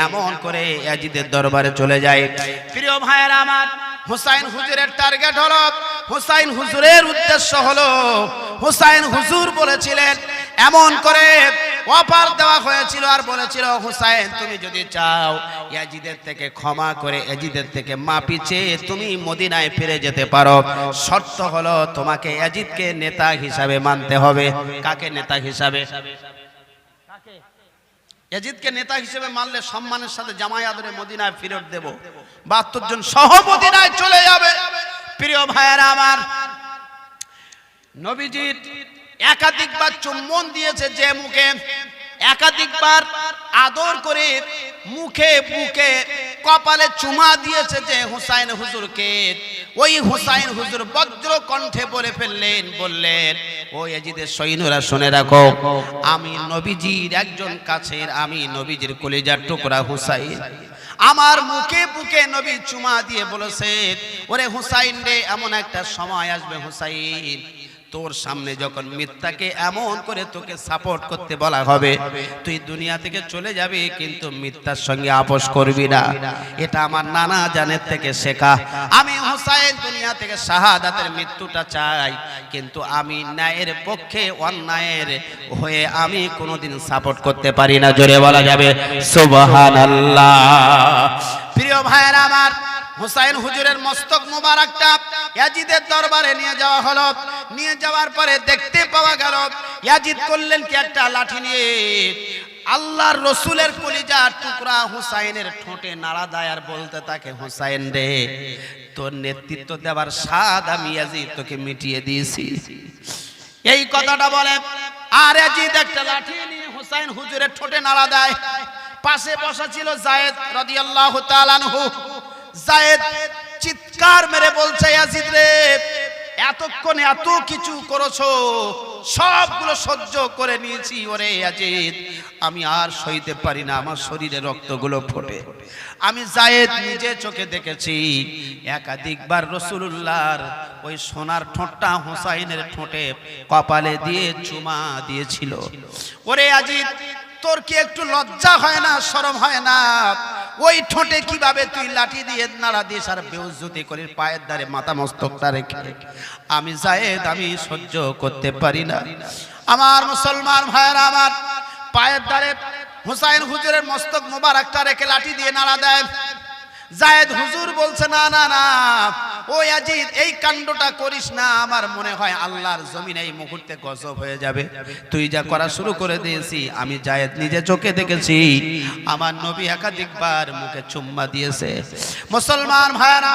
এমন করে ইয়াজিদের দরবারে চলে যাই। প্রিয় ভাইয়েরা আমার, হুসাইন হুজুরের টার্গেট হলো, হুসাইন হুজুরের উদ্দেশ্য হলো, হুসাইন হুজুর বলেছিলেন, এমন করে অফার দেওয়া হয়েছিল আর বলেছিল, হুসাইন তুমি যদি চাও ইয়াজিদের থেকে ক্ষমা করে ইয়াজিদের থেকে মাফি চেয়ে তুমি মদিনায় ফিরে যেতে পারো, শর্ত হলো তোমাকে ইয়াজিদকে নেতা হিসাবে মানতে হবে। কাকে নেতা হিসাবে? ইয়াজিদকে নেতা হিসেবে মানলে সম্মানের সাথে জামাই আদরে মদিনায় ফেরত দেব, 72 জন সহ মদিনায় চলে যাবে। প্রিয় ভাইয়েরা আমার, নবীজির একাধিকবার চুম্বন দিয়েছে যে মুখে, একাধিকবার আদর করে মুখে বুকে কপালে চুমা দিয়েছে যে হুসাইন হুজুরকে। ওই হুসাইন হুজুর বজ্র কণ্ঠে বলে ফেললেন, বললেন, ও ইয়াজিদের সৈন্যরা শুনে রাখো, আমি নবীজির একজন কাছের, আমি নবীজির কলিজার টুকরা হুসাইন। আমার মুখে বুকে নবী চুমা দিয়ে বলেছে, ওরে হুসাইন রে, এমন একটা সময় আসবে হুসাইন, তোর সামনে যখন মিথ্যাকে এমন করে তোকে সাপোর্ট করতে বলা হবে, তুই দুনিয়া থেকে চলে যাবি কিন্তু মিথ্যার সঙ্গে আপোষ করবি না। এটা আমার নানা জানের থেকে শেখা। আমি হুসাইন দুনিয়া থেকে শাহাদাতের মৃত্যুটা চাই, কিন্তু আমি ন্যায়ের পক্ষে অন্যায়ের হয়ে আমি কোনোদিন সাপোর্ট করতে পারি না। জোরে বলা যাবে সুবহানাল্লাহ। প্রিয় ভাইয়েরা আমার, হুসাইন হুজুরের মস্তক মুবারকটা ইয়াজিদের দরবারে নিয়ে যাওয়া হলো। নিয়ে যাওয়ার পরে দেখতে পাওয়া গেল ইয়াজিদ করলেন কি, একটা লাঠি নিয়ে আল্লাহর রসুলের কলিজার টুকরা হুসাইনের ঠোঁটে নাড়া দেয় আর বলতে থাকে, হুসাইন রে, তোর নেতৃত্ব দেওয়ার স্বাদ আমি ইয়াজিদ তোকে মিটিয়ে দিয়েছি। এই কথাটা বলে আর ইয়াজিদ একটা লাঠি নিয়ে হুসাইন হুজুরের ঠোঁটে নাড়া দেয়। পাশে বসা ছিল যায়েদ রাদিয়াল্লাহু তাআলা আনহু। যায়েদ চিৎকার মেরে বলছে, ইয়াজিদ রে, এতক্ষণ এত কিছু করেছো, সবগুলো সহ্য করে নিয়েছি, ওরে ইয়াজিদ আমি আর সইতে পারি না, আমার শরীরে রক্তগুলো ফোটে। আমি যায়েদ নিজে চোখে দেখেছি একাধিকবার রাসূলুল্লাহর ওই সোনার ঠোঁটটা হুসাইনের ঠোঁটে কপালে দিয়ে চুমা দিয়েছিল। ওরে ইয়াজিদ, তোর কি একটু লজ্জা হয় না, শরম হয় না? ওই ঠোঁটে কিভাবে তুই লাঠি দিয়ে নাড়া দিস আর বেউজ্জতি করিস, পায়ের ধারে মাথা মস্তকটা রেখে। আমি যায়েদ আমি সহ্য করতে পারি না। আমার মুসলমান ভাইয়েরা আমার, পায়ের ধারে হুসাইন হুজুরের মস্তক মোবারকটা রেখে লাঠি দিয়ে নাড়া দেয়। যায়েদ হুজুর বলছে, না না না, ও ইয়াজিদ এই কাণ্ডটা করিস না, আমার মনে হয় আল্লাহর জমিনে এই মুহূর্তে গজব হয়ে যাবে। তুই যা করা শুরু করে দিয়েছি, আমি যায়েদ নিজে চোখে দেখেছি, আমার নবী একাধিকবার মুখে চুম্মা দিয়েছে। মুসলমান ভাইরা,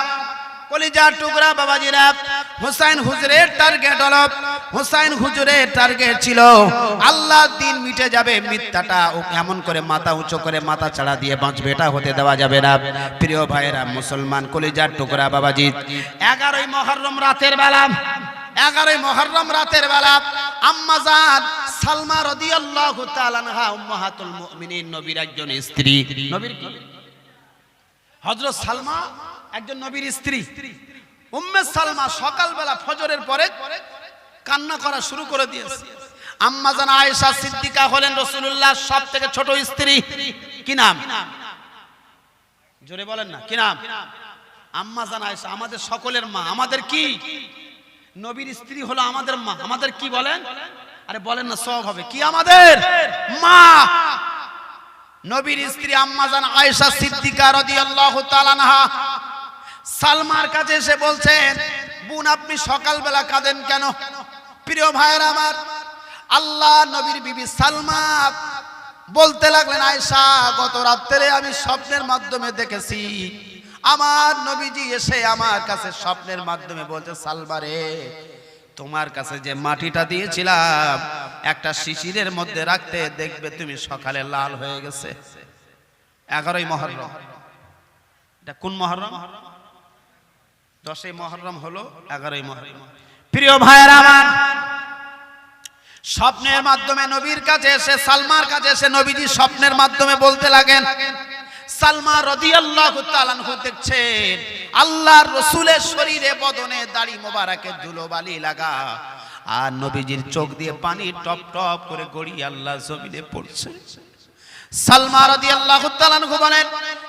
কলিজার টুকরা বাবাজিরা, হুসাইন হুজুরের টার্গেট হলো, হুসাইন হুজুরের টার্গেট ছিল আল্লাহর দিন মিটে যাবে, মিথ্যাটা এমন করে মাথা উঁচু করে মাথা ছাড়া দিয়ে বাঁচবে, এটা হতে দেওয়া যাবে না। প্রিয় ভাইরা মুসলমান, কলিজার টুকরা বাবাজি, 11ই মুহররম রাতের বেলা, 11ই মুহররম রাতের বেলা আম্মা জান সালমা রাদিয়াল্লাহু তাআলা আনহা উম্মাহাতুল মুমিনিন, নবীর একজন স্ত্রী, নবীর কি হযরত সালমা একজন নবীর স্ত্রী, উম্মে সালমা সকালবেলা ফজরের পরে কান্না করা শুরু করে দিয়েছে। আম্মা জান আয়েশা সিদ্দিকা হলেন রাসূলুল্লাহ সবথেকে ছোট স্ত্রী। কি নাম? জোরে বলেন না, কি নাম? আম্মা জান আয়েশা, আমাদের সকলের মা। আমাদের কি? নবীর স্ত্রী হলো আমাদের মা। আমাদের কি বলেন? আরে বলেন না, সওয়াব হবে। কি আমাদের মা? নবীর স্ত্রী আম্মা জান আয়েশা সিদ্দিকা রাদিয়াল্লাহু তাআলা আনহা সালমার কাছে এসে বলছেন, বোন আপনি সকালবেলা কাঁদেন কেন? প্রিয় ভাইরা আমার, আল্লাহ নবীর বিবি সালমা বলতে লাগলেন, আয়েশা গত রাত্রে আমি স্বপ্নের মাধ্যমে দেখেছি আমার নবীজি এসে আমার কাছে স্বপ্নের মাধ্যমে বলছে, সালমা রে তোমার কাছে যে মাটিটা দিয়েছিলাম একটা শিশিরের মধ্যে রাখতে, দেখবে তুমি সকালে লাল হয়ে গেছে। 11ই মুহররম। এটা কোন মুহররম? 10ই মুহররম হলো 11ই মুহররম। প্রিয় ভাইরা আমার, স্বপ্নের মাধ্যমে নবীর কাছে এসে সালমার কাছে এসে নবীজি স্বপ্নের মাধ্যমে বলতে লাগেন, সালমা রাদিয়াল্লাহু তাআলা আনহু দেখছেন আল্লাহর রাসূলের শরীরে বদনে দাড়ি মোবারকে ধুলোবালি লাগা, আর নবীজির চোখ দিয়ে পানি টপ টপ করে গড়িয়ে আল্লাহ জমিনে পড়ছে। সালমা রাদিয়াল্লাহু তাআলা আনহু বলেন,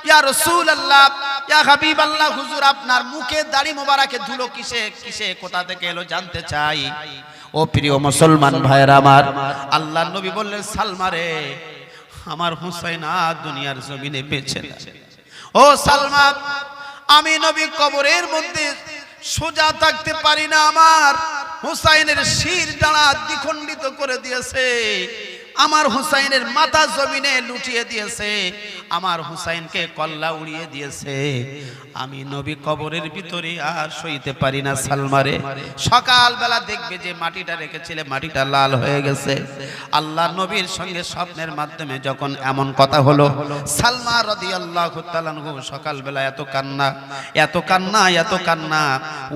ইয়া রাসূলুল্লাহ, ইয়া হাবিবাল্লাহ, হুজুর আপনার মুখে দাড়ি মোবারকে ধুলো কিসে কোথা থেকে এলো জানতে চাই। ও প্রিয় মুসলমান ভাইরা আমার, আল্লাহর নবী বললেন, সালমা রে আমার হুসাইন আর দুনিয়ার জমিনে বেঁচে না। ও সালমা, আমি নবী কবরের মধ্যে সোজা থাকতে পারি না, আমার হুসাইনের শির দাঁড়া দ্বিখণ্ডিত করে দিয়েছে, আমার হুসাইনের মাথা জমিনে লুটিয়ে দিয়েছে, আমার হুসাইনকে কল্লা উড়িয়ে দিয়েছে, আমি নবী কবরের ভিতরে আর সইতে পারি না। সালমারে সকালবেলা দেখবে যে মাটিটা রেখেছিলে মাটিটা লাল হয়ে গেছে। আল্লাহ নবীর সঙ্গে স্বপ্নের মাধ্যমে যখন এমন কথা হলো, সালমা রাদিয়াল্লাহু তাআলা আনহু সকালবেলা এত কান্না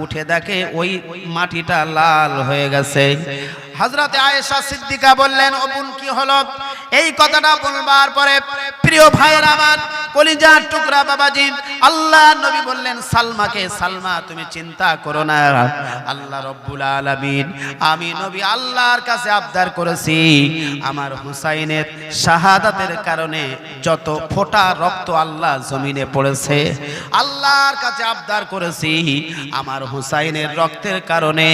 উঠে দেখে ওই মাটিটা লাল হয়ে গেছে। হযরতে আয়েশা সিদ্দিকা বললেন, ও বোন কি হলো? এই কথাটা বলবার পরে প্রিয় ভাইয়ের আমার কলিজার টুকরা বাবাজি, আল্লাহ নবী বললেন সালমাকে, সালমা তুমি চিন্তা করো না, আল্লাহ রব্বুল আলামিন, আমি নবী আল্লাহর কাছে আবদার করেছি আমার হুসাইনের শাহাদাতের কারণে যত ফোঁটা রক্ত আল্লাহ জমিনে পড়েছে, আল্লাহর কাছে আবদার করেছি আমার হুসাইনের রক্তের কারণে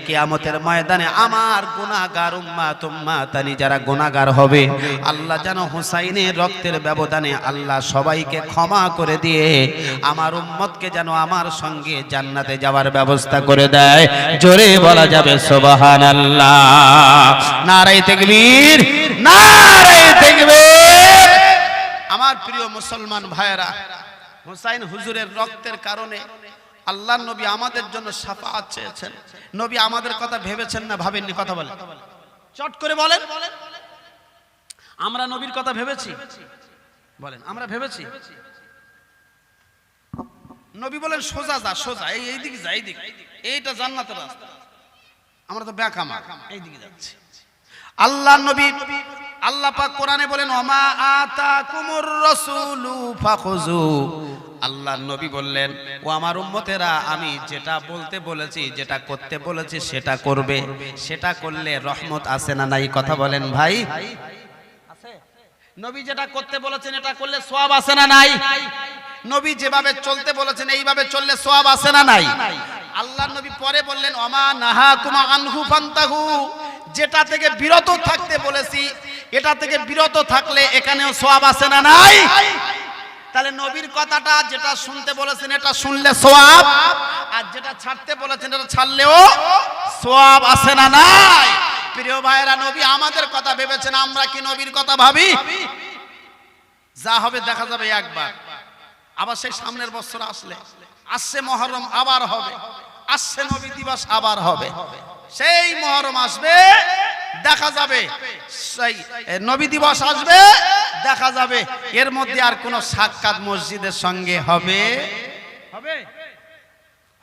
কিয়ামতের ময়দানে আমার গুনাহগার উম্মাতানি যারা গুনাহগার হবে, আল্লাহ যেন হুসাইনের রক্তের ব্যবধানে আল্লাহ সবাইকে ক্ষমা করে দিয়ে আমার উম্মতকে যেন আমার সঙ্গে জান্নাতে যাওয়ার ব্যবস্থা করে দেয়। জোরে বলা যাবে সুবহানাল্লাহ। নারে তাকবীর, নারে তাকবীর। আমার প্রিয় মুসলমান ভাইরা, হুসাইন হুজুরের রক্তের কারণে আল্লাহর নবী আমাদের জন্য শাফাআত চেয়েছেন। নবী আমাদের কথা ভেবেছেন না ভাবেননি? কথা বলেন, চট করে বলেন। আমরা নবীর কথা ভেবেছি? বলেন, আমরা ভেবেছি? নবী বলেন সোজা যা, সোজা এই দিকে যা, এই দিকে, এইটা জান্নাতের রাস্তা। আমরা তো বেকামা এই দিকে যাচ্ছি। আল্লাহ নবী, আল্লাহ পাক কোরআনে বলেন, ওমা আতাকুমুর রাসূলু ফাখুযু। আল্লাহ নবী বললেন, ও আমার উম্মতেরা, আমি যেটা বলতে বলেছি, যেটা করতে বলেছি সেটা করবে। সেটা করলে রহমত আছে না নাই? কথা বলেন ভাই, আছে? নবী যেটা করতে বলেছেন এটা করলে সওয়াব আছে না নাই? নবী যেভাবে চলতে বলেছেন এইভাবে চললে সওয়াব আছে না নাই? আল্লাহ নবী পরে বললেন, ওমা নাহাকুমা আনহু ফান্তাহু, যেটা থেকে বিরত থাকতে বলেছি এটা থেকে বিরত থাকলে এখানেও সওয়াব আছে না নাই? তাহলে নবীর কথাটা যেটা শুনতে বলেছেন এটা শুনলে সওয়াব, আর যেটা ছাড়তে বলেছেন এটা ছাড়লেও সওয়াব আছে না নাই? প্রিয় ভাইরা, নবী আমাদের কথা ভেবেছেন, আমরা কি নবীর কথা ভাবি? যা হবে দেখা যাবে একবার, আবার সেই সামনের বছর আসছে মুহররম আবার হবে, আসছে নবী দিবস আবার হবে, সেই মুহররম আসবে দেখা যাবে, সেই নবী দিবস আসবে দেখা যাবে, এর মধ্যে আর কোন সাক্ষাৎ মসজিদের সঙ্গে হবে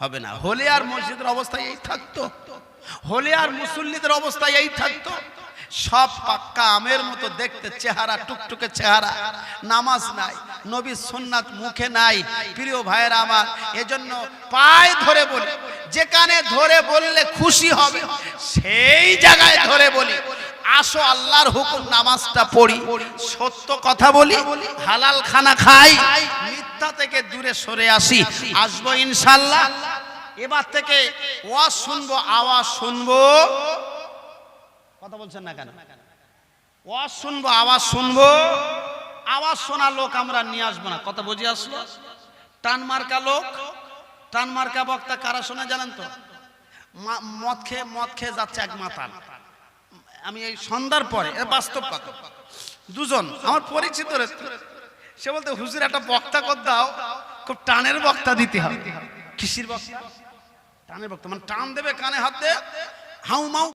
হবে না। হলে আর মসজিদের অবস্থা এই থাকতো, হলে আর মুসল্লিদের অবস্থা এই থাকতো, সব পাক্কা আমের মতো দেখতে চেহারা, টুকটুকে চেহারা, নামাজ নাই, নবীর সুন্নাত মুখে নাই। প্রিয় ভাইয়েরা আমার, এজন্য পায়ে ধরে বলি, যেখানে ধরে বললে খুশি হবে সেই জায়গায় ধরে বলি। আসো আল্লাহর হুকুম নামাজটা পড়ি, সত্য কথা বলি, হালাল খানা খাই, মিথ্যা থেকে দূরে সরে আসি, আসবো ইনশাআল্লাহ। এবার থেকে ওয়াজ শুনবো, আওয়াজ শুনবো, কথা বলছেন না কেন? ওয়াজ শুনবো, আওয়াজ শুনবো, আওয়াজ শোনা লোক আমরা নিয়ে আসবো না। কথা বুঝে আসলো? টান মার্কা লোক, টান মার্কা বক্তা কারা শোনা জানেন তো? মদ খেয়ে যাচ্ছে এক মাতাল। আমি এই সন্ধ্যার পরে, বাস্তব কথা, দুজন আমার পরিচিত, সে বলতে হুজুর একটা বক্তা কর দাও, খুব টানের বক্তা দিতে হবে। কিসির বক্তা? টানের বক্তা, মানে টান দেবে, কানে হাত দে, হাউ মাউ